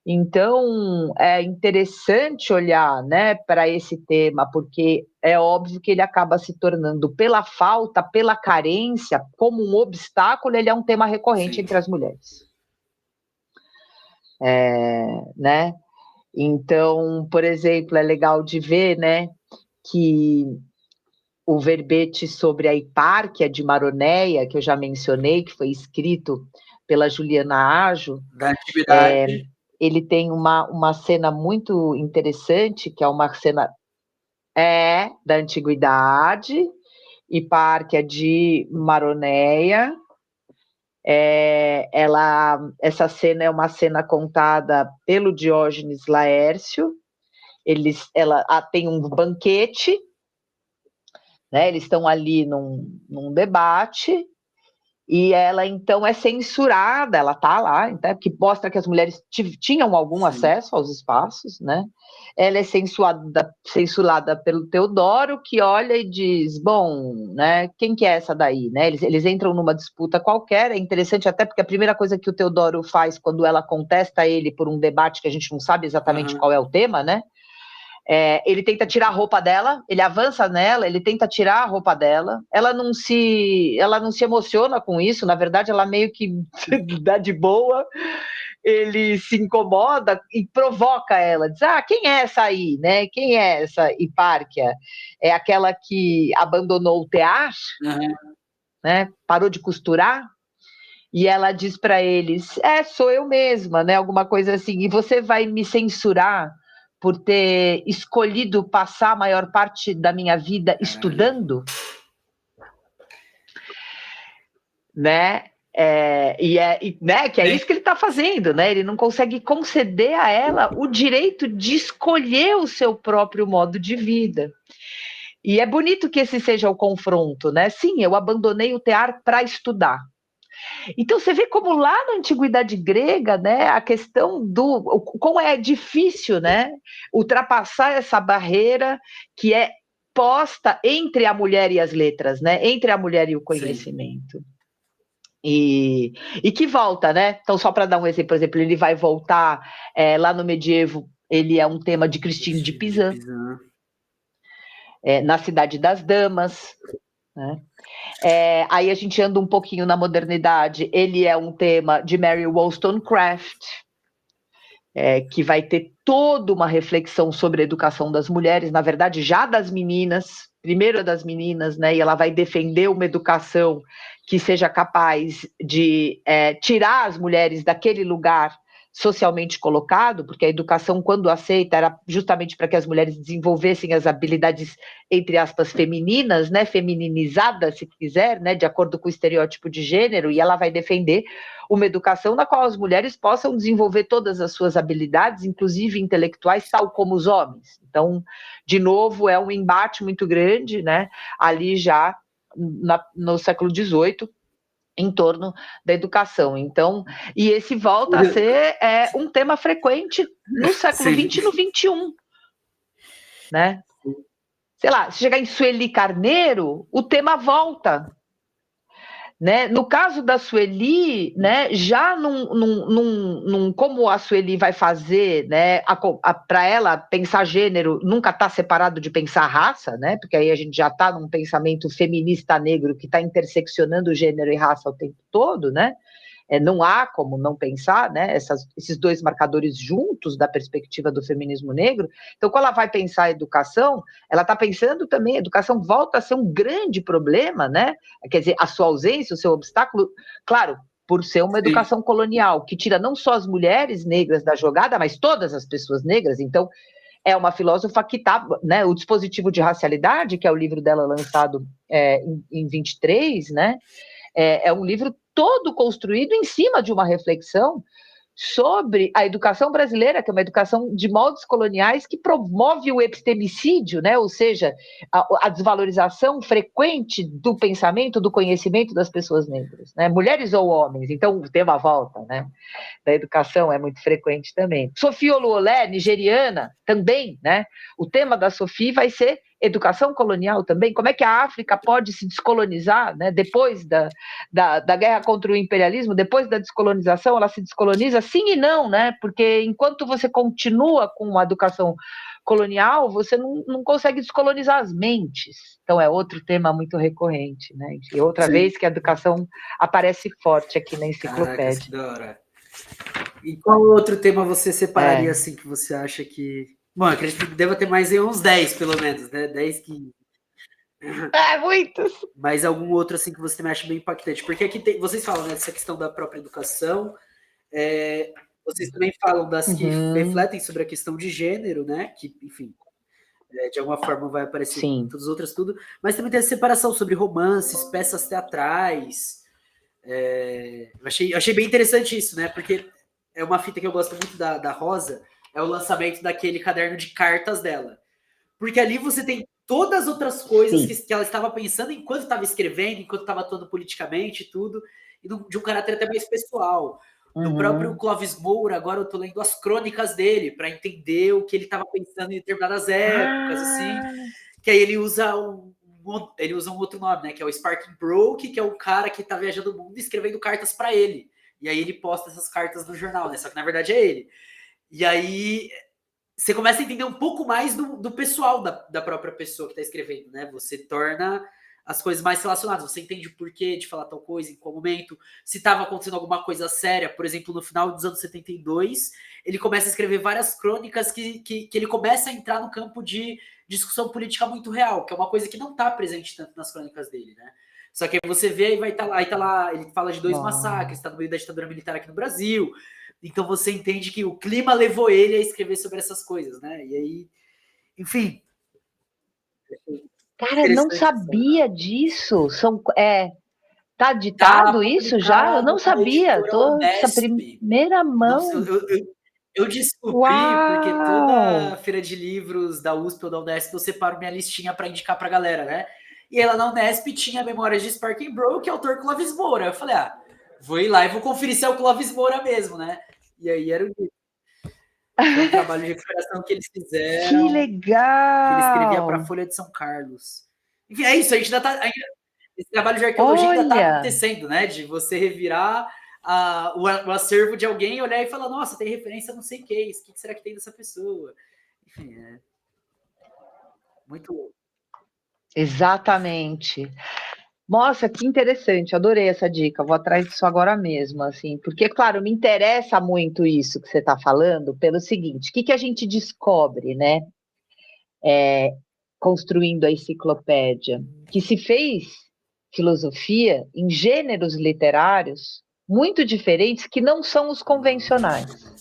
Então, é interessante olhar, né, para esse tema, porque é óbvio que ele acaba se tornando, pela falta, pela carência, como um obstáculo, ele é um tema recorrente entre as mulheres. Né? Então, por exemplo, é legal de ver, né, que o verbete sobre a hipárquia de Maroneia, que eu já mencionei, que foi escrito pela Juliana Ajo, da antiguidade, ele tem uma cena muito interessante, que é uma cena da antiguidade, hipárquia de Maroneia. Essa cena é uma cena contada pelo Diógenes Laércio. Ela tem um banquete, né? Eles estão ali num debate, e ela então é censurada, ela está lá, então, que mostra que as mulheres tinham algum acesso aos espaços, né? Ela é censurada pelo Teodoro, que olha e diz, bom, né, quem que é essa daí? Né? Eles entram numa disputa qualquer, é interessante até porque a primeira coisa que o Teodoro faz quando ela contesta ele por um debate que a gente não sabe exatamente qual é o tema, né? Ele tenta tirar a roupa dela, ele avança nela, ele tenta tirar a roupa dela, ela não se emociona com isso, na verdade ela meio que dá de boa, ele se incomoda e provoca ela, diz, quem é essa aí, né? Quem é essa hipárquia? É aquela que abandonou o tear, né? Parou de costurar? E ela diz para eles, sou eu mesma, né? Alguma coisa assim, e você vai me censurar por ter escolhido passar a maior parte da minha vida estudando? Né? Que é isso que ele está fazendo, né? Ele não consegue conceder a ela o direito de escolher o seu próprio modo de vida. E é bonito que esse seja o confronto, né? Sim, eu abandonei o tear para estudar. Então você vê como lá na antiguidade grega, né, a questão como é difícil, né, ultrapassar essa barreira que é posta entre a mulher e as letras, né, entre a mulher e o conhecimento. E que volta, né? Então, só para dar um exemplo, por exemplo, ele vai voltar lá no medievo, ele é um tema de Christine de Pizan, na Cidade das Damas, né? Aí a gente anda um pouquinho na modernidade, ele é um tema de Mary Wollstonecraft, que vai ter toda uma reflexão sobre a educação das mulheres, na verdade já das meninas, primeiro das meninas, né? E ela vai defender uma educação que seja capaz de tirar as mulheres daquele lugar socialmente colocado, porque a educação, quando aceita, era justamente para que as mulheres desenvolvessem as habilidades, entre aspas, femininas, né, femininizadas, se quiser, né, de acordo com o estereótipo de gênero, e ela vai defender uma educação na qual as mulheres possam desenvolver todas as suas habilidades, inclusive intelectuais, tal como os homens. Então, de novo, é um embate muito grande, né, ali já no século XVIII, em torno da educação. Então, e esse volta a ser um tema frequente no século XX e no XXI, né? Sei lá, se chegar em Sueli Carneiro, o tema volta. Né? No caso da Sueli, né, já como a Sueli vai fazer, né, para ela pensar gênero nunca está separado de pensar raça, né, porque aí a gente já está num pensamento feminista negro que está interseccionando gênero e raça o tempo todo, né? Não há como não pensar, né, esses dois marcadores juntos da perspectiva do feminismo negro. Então, quando ela vai pensar a educação, ela está pensando também, a educação volta a ser um grande problema, né? Quer dizer, a sua ausência, o seu obstáculo, claro, por ser uma educação colonial, que tira não só as mulheres negras da jogada, mas todas as pessoas negras. Então, é uma filósofa que está, né, o Dispositivo de Racialidade, que é o livro dela lançado em 23, né? É um livro todo construído em cima de uma reflexão sobre a educação brasileira, que é uma educação de moldes coloniais que promove o epistemicídio, né? Ou seja, a desvalorização frequente do pensamento, do conhecimento das pessoas negras, né? Mulheres ou homens, então o tema volta, né? Da educação é muito frequente também. Sofia Oluolé, nigeriana, também, né? O tema da Sofia vai ser educação colonial também. Como é que a África pode se descolonizar, né? Depois da guerra contra o imperialismo, depois da descolonização, ela se descoloniza? Sim e não, né? Porque enquanto você continua com a educação colonial, você não consegue descolonizar as mentes. Então, é outro tema muito recorrente, né? E outra Sim. vez que a educação aparece forte aqui na Caracas, enciclopédia. que da hora. E qual outro tema você separaria, assim, que você acha que... Bom, acredito que deva ter mais em uns 10, pelo menos, né? 10, 15. Muitos! Mas algum outro, assim, que você também acha bem impactante? Porque aqui vocês falam, né, dessa questão da própria educação, vocês também falam das que refletem sobre a questão de gênero, né? Que, enfim, de alguma forma vai aparecer em todas as outras, tudo. Mas também tem a separação sobre romances, peças teatrais. Eu achei bem interessante isso, né? Porque é uma fita que eu gosto muito da Rosa, é o lançamento daquele caderno de cartas dela. Porque ali você tem todas as outras coisas que ela estava pensando enquanto estava escrevendo, enquanto estava atuando politicamente e tudo, e de um caráter até mais pessoal. Do próprio Clóvis Moura, agora eu tô lendo as crônicas dele, para entender o que ele estava pensando em determinadas épocas, assim. Que aí ele usa um outro nome, né? Que é o Sparking Broke, que é o cara que tá viajando o mundo escrevendo cartas para ele. E aí ele posta essas cartas no jornal, né? Só que na verdade é ele. E aí você começa a entender um pouco mais do pessoal da própria pessoa que está escrevendo, né? Você torna as coisas mais relacionadas. Você entende o porquê de falar tal coisa, em qual momento, se estava acontecendo alguma coisa séria. Por exemplo, no final dos anos 72, ele começa a escrever várias crônicas que ele começa a entrar no campo de discussão política muito real, que é uma coisa que não está presente tanto nas crônicas dele, né? Só que aí você vê e vai estar lá, aí tá lá, ele fala de 2 massacres, está no meio da ditadura militar aqui no Brasil. Então você entende que o clima levou ele a escrever sobre essas coisas, né? E aí, enfim. Cara, não sabia disso. Tá ditado Tá isso já? Eu não publicado na sabia. editora Tô essa Unesp. primeira mão. Eu descobri porque Uau! toda feira de livros da USP ou da Unesp eu separo minha listinha para indicar pra galera, né? E ela na Unesp tinha Memórias de Sparking Broke, autor Clóvis Moura. Eu falei, vou ir lá e vou conferir se é o Clóvis Moura mesmo, né? E aí era o foi um trabalho de recuperação que eles fizeram. Que Que ele escrevia para a legal! Folha de São Carlos. Enfim, é isso, a gente ainda tá. Esse trabalho de arqueologia ainda está Olha! acontecendo, né? De você revirar o acervo de alguém, olhar e falar, nossa, tem referência a não sei quem, o que será que tem dessa pessoa? Enfim, é muito. Exatamente. Nossa, que interessante, adorei essa dica, vou atrás disso agora mesmo, assim, porque, claro, me interessa muito isso que você está falando, pelo seguinte, o que a gente descobre, né, construindo a enciclopédia? Que se fez filosofia em gêneros literários muito diferentes que não são os convencionais.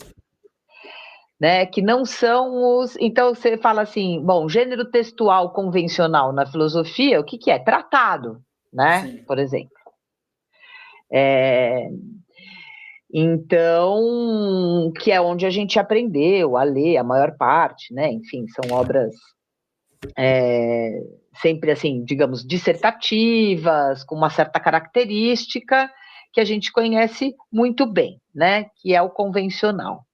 Né, que não são os. Então, você fala assim, bom, gênero textual convencional na filosofia, o que é? Tratado, né? Sim. Por exemplo. Então, que é onde a gente aprendeu a ler a maior parte, né? Enfim, são obras sempre assim, digamos, dissertativas, com uma certa característica que a gente conhece muito bem, né? Que é o convencional.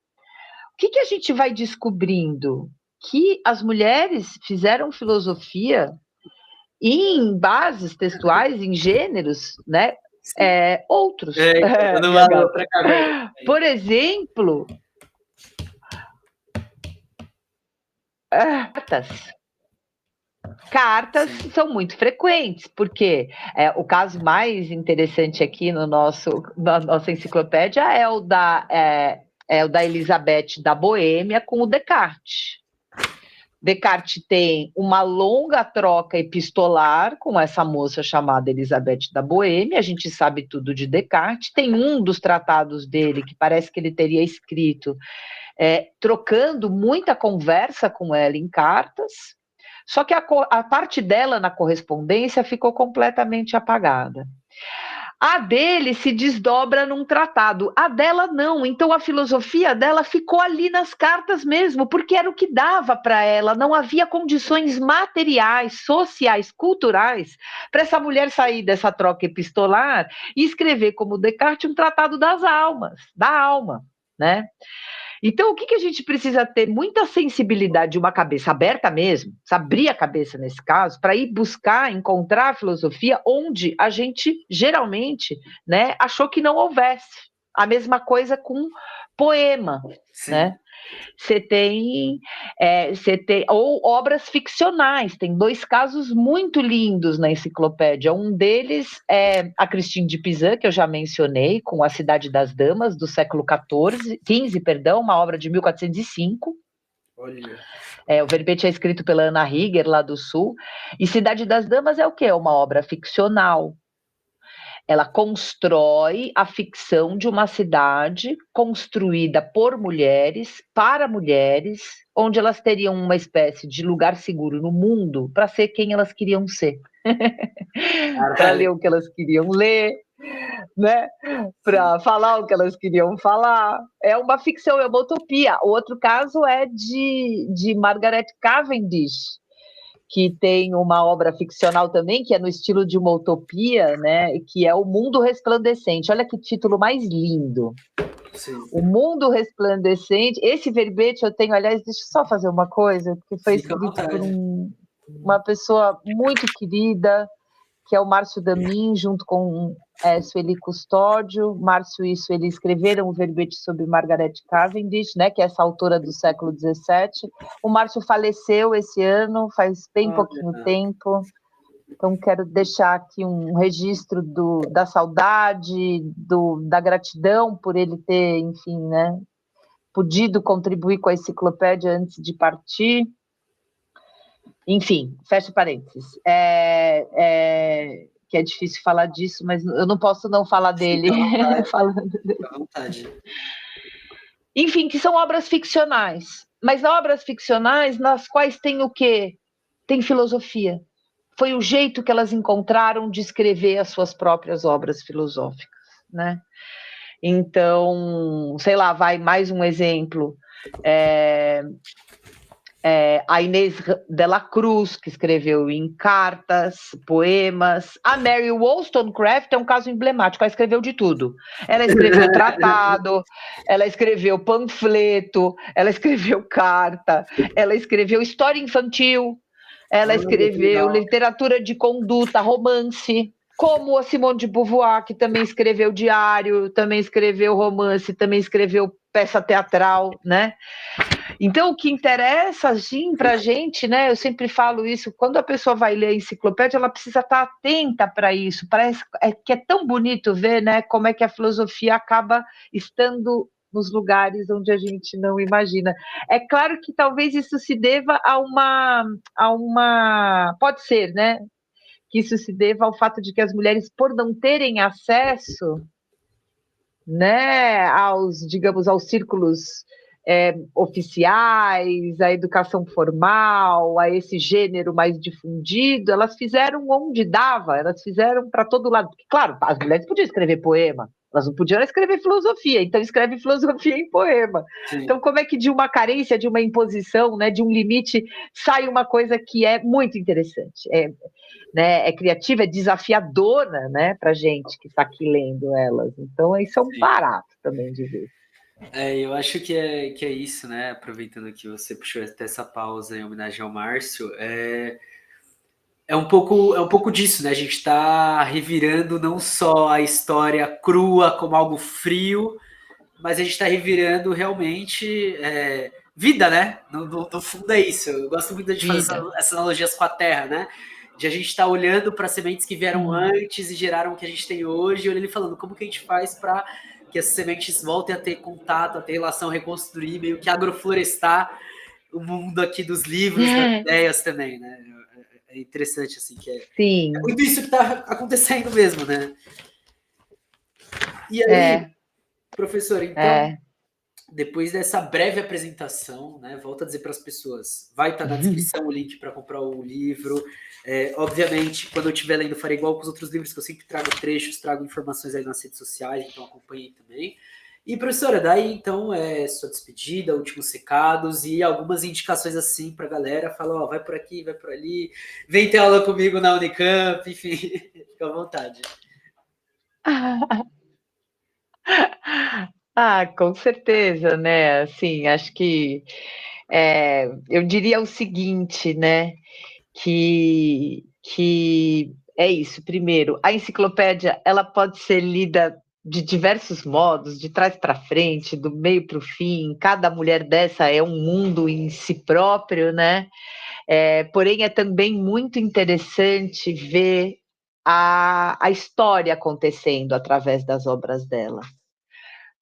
O que a gente vai descobrindo? Que as mulheres fizeram filosofia em bases textuais, em gêneros, né? Outros. Numa outra caverna. Por exemplo, cartas Sim. são muito frequentes, porque o caso mais interessante aqui na nossa enciclopédia é o da Elizabeth da Boêmia com o Descartes. Descartes tem uma longa troca epistolar com essa moça chamada Elizabeth da Boêmia, a gente sabe tudo de Descartes, tem um dos tratados dele que parece que ele teria escrito trocando muita conversa com ela em cartas, só que a parte dela na correspondência ficou completamente apagada. A dele se desdobra num tratado, a dela não. Então a filosofia dela ficou ali nas cartas mesmo, porque era o que dava para ela. Não havia condições materiais, sociais, culturais para essa mulher sair dessa troca epistolar e escrever como Descartes um tratado das almas, da alma, né? Então, o que a gente precisa ter? Muita sensibilidade, uma cabeça aberta mesmo, abrir a cabeça nesse caso, para ir buscar, encontrar a filosofia onde a gente, geralmente, né, achou que não houvesse. A mesma coisa com poema, Sim. né? Você tem ou obras ficcionais. Tem 2 casos muito lindos na enciclopédia. Um deles é a Christine de Pizan, que eu já mencionei, com A Cidade das Damas, do século XV, uma obra de 1405. Olha. O verbete é escrito pela Ana Rieger, lá do Sul. E Cidade das Damas é o quê? É uma obra ficcional. Ela constrói a ficção de uma cidade construída por mulheres, para mulheres, onde elas teriam uma espécie de lugar seguro no mundo para ser quem elas queriam ser. Para ler o que elas queriam ler, né? Para falar o que elas queriam falar. É uma ficção, é uma utopia. O outro caso é de Margaret Cavendish, que tem uma obra ficcional também, que é no estilo de uma utopia, né? Que é O Mundo Resplandecente. Olha que título mais lindo. Sim. O Mundo Resplandecente. Esse verbete eu tenho, aliás, deixa eu só fazer uma coisa, porque foi Fica à escrito por vontade. uma pessoa muito querida, que é o Márcio Damin, junto com Sueli Custódio. Márcio e Sueli escreveram o verbete sobre Margaret Cavendish, né, que é essa autora do século XVII. O Márcio faleceu esse ano, faz bem pouquinho tempo. Então, quero deixar aqui um registro da saudade, da gratidão por ele ter, enfim, né, podido contribuir com a enciclopédia antes de partir. Enfim, fecha parênteses. Que é difícil falar disso, mas eu não posso não falar dele. Fica à vontade. Enfim, que são obras ficcionais. Mas obras ficcionais nas quais tem o quê? Tem filosofia. Foi o jeito que elas encontraram de escrever as suas próprias obras filosóficas, né? Então, sei lá, vai mais um exemplo. A Inês de la Cruz, que escreveu em cartas, poemas. A Mary Wollstonecraft é um caso emblemático, ela escreveu de tudo. Ela escreveu tratado, ela escreveu panfleto, ela escreveu carta, ela escreveu história infantil, ela escreveu literatura de conduta, romance, como a Simone de Beauvoir, que também escreveu diário, também escreveu romance, também escreveu peça teatral, né? Então, o que interessa, assim, para a gente, né? Eu sempre falo isso, quando a pessoa vai ler a enciclopédia, ela precisa estar atenta para isso. Parece que é tão bonito ver, né, como é que a filosofia acaba estando nos lugares onde a gente não imagina. É claro que talvez isso se deva a uma... Pode ser, né? Que isso se deva ao fato de que as mulheres, por não terem acesso, né, digamos, aos círculos oficiais, à educação formal, a esse gênero mais difundido, elas fizeram onde dava, elas fizeram para todo lado. Porque, claro, as mulheres podiam escrever poema, elas não podiam escrever filosofia, então escreve filosofia em poema. Sim. Então, como é que de uma carência, de uma imposição, né, de um limite, sai uma coisa que é muito interessante? É criativa, é desafiadora, né, para gente que está aqui lendo elas. Então, isso é um barato também de ver. Eu acho que é isso, né? Aproveitando que você puxou até essa pausa em homenagem ao Márcio, é um pouco disso, né? A gente está revirando não só a história crua como algo frio, mas a gente está revirando realmente vida, né? No fundo é isso. Eu gosto muito de fazer essas analogias com a Terra, né? De a gente estar olhando para sementes que vieram antes e geraram o que a gente tem hoje, e olhando e falando como que a gente faz para que essas sementes voltem a ter contato, a ter relação, reconstruir, meio que agroflorestar o mundo aqui dos livros, das ideias também, né? É interessante, assim, Sim. É muito isso que está acontecendo mesmo, né? E aí, professor, então, depois dessa breve apresentação, né, volto a dizer para as pessoas, vai estar na descrição o link para comprar o livro. Obviamente, quando eu estiver lendo, farei igual com os outros livros, que eu sempre trago trechos, trago informações aí nas redes sociais, então acompanhem também. E, professora, daí então sua despedida, últimos recados e algumas indicações assim para a galera. Fala, ó, vai por aqui, vai por ali, vem ter aula comigo na Unicamp, enfim, fica à vontade. Com certeza, né? Assim, acho que eu diria o seguinte, né? Que é isso. Primeiro, a enciclopédia ela pode ser lida de diversos modos, de trás para frente, do meio para o fim. Cada mulher dessa é um mundo em si próprio, né? Porém, é também muito interessante ver a história acontecendo através das obras dela.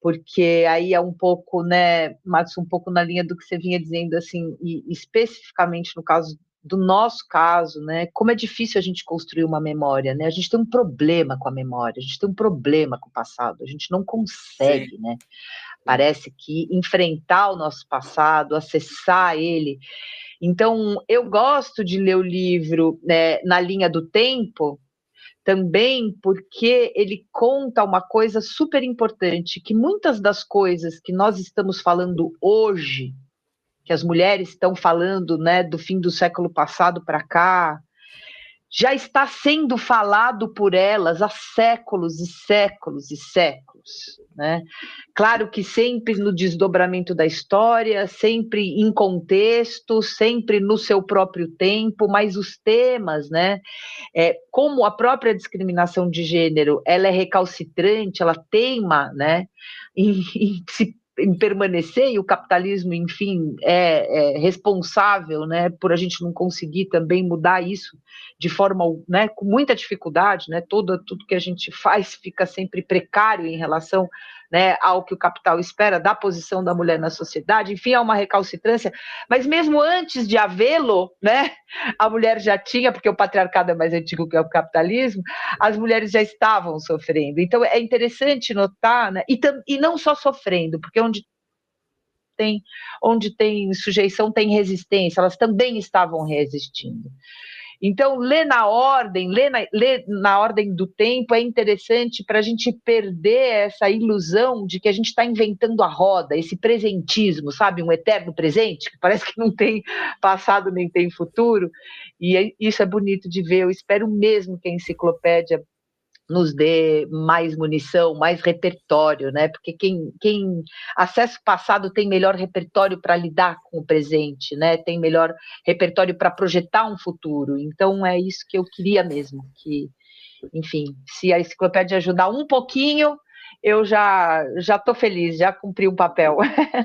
Porque aí é um pouco, né, Matos, um pouco na linha do que você vinha dizendo, assim, e especificamente no caso do nosso caso, né, como é difícil a gente construir uma memória, né, a gente tem um problema com a memória, a gente tem um problema com o passado, a gente não consegue, Sim. né, parece que enfrentar o nosso passado, acessar ele. Então, eu gosto de ler o livro, né, na linha do tempo, também porque ele conta uma coisa super importante, que muitas das coisas que nós estamos falando hoje, que as mulheres estão falando, né, do fim do século passado para cá, já está sendo falado por elas há séculos e séculos e séculos, né? Claro que sempre no desdobramento da história, sempre em contexto, sempre no seu próprio tempo, mas os temas, né? Como a própria discriminação de gênero, ela é recalcitrante, ela teima, né, em permanecer, e o capitalismo, enfim, é responsável, né, por a gente não conseguir também mudar isso de forma, né, com muita dificuldade, né, tudo que a gente faz fica sempre precário em relação, né, ao que o capital espera da posição da mulher na sociedade, enfim, há uma recalcitrância, mas mesmo antes de havê-lo, né, a mulher já tinha, porque o patriarcado é mais antigo que o capitalismo, as mulheres já estavam sofrendo. Então, é interessante notar, né, e não só sofrendo, porque onde tem sujeição tem resistência, elas também estavam resistindo. Então, ler na ordem do tempo é interessante para a gente perder essa ilusão de que a gente está inventando a roda, esse presentismo, sabe? Um eterno presente, que parece que não tem passado nem tem futuro. E isso é bonito de ver. Eu espero mesmo que a enciclopédia nos dê mais munição, mais repertório, né? Porque quem acessa o passado tem melhor repertório para lidar com o presente, né? Tem melhor repertório para projetar um futuro. Então é isso que eu queria mesmo, que, enfim, se a enciclopédia ajudar um pouquinho, eu já estou feliz, já cumpri um papel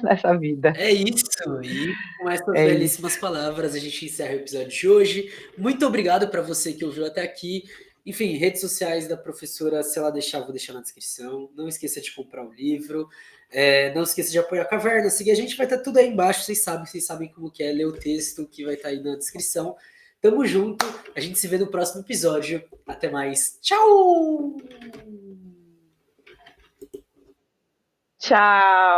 nessa vida. É isso, e com essas É isso. belíssimas palavras a gente encerra o episódio de hoje. Muito obrigado para você que ouviu até aqui. Enfim, redes sociais da professora, se ela deixar, eu vou deixar na descrição. Não esqueça de comprar o livro. Não esqueça de apoiar a Caverna, seguir a gente, vai estar tudo aí embaixo, vocês sabem como que é, ler o texto que vai estar aí na descrição. Tamo junto, a gente se vê no próximo episódio. Até mais. Tchau! Tchau!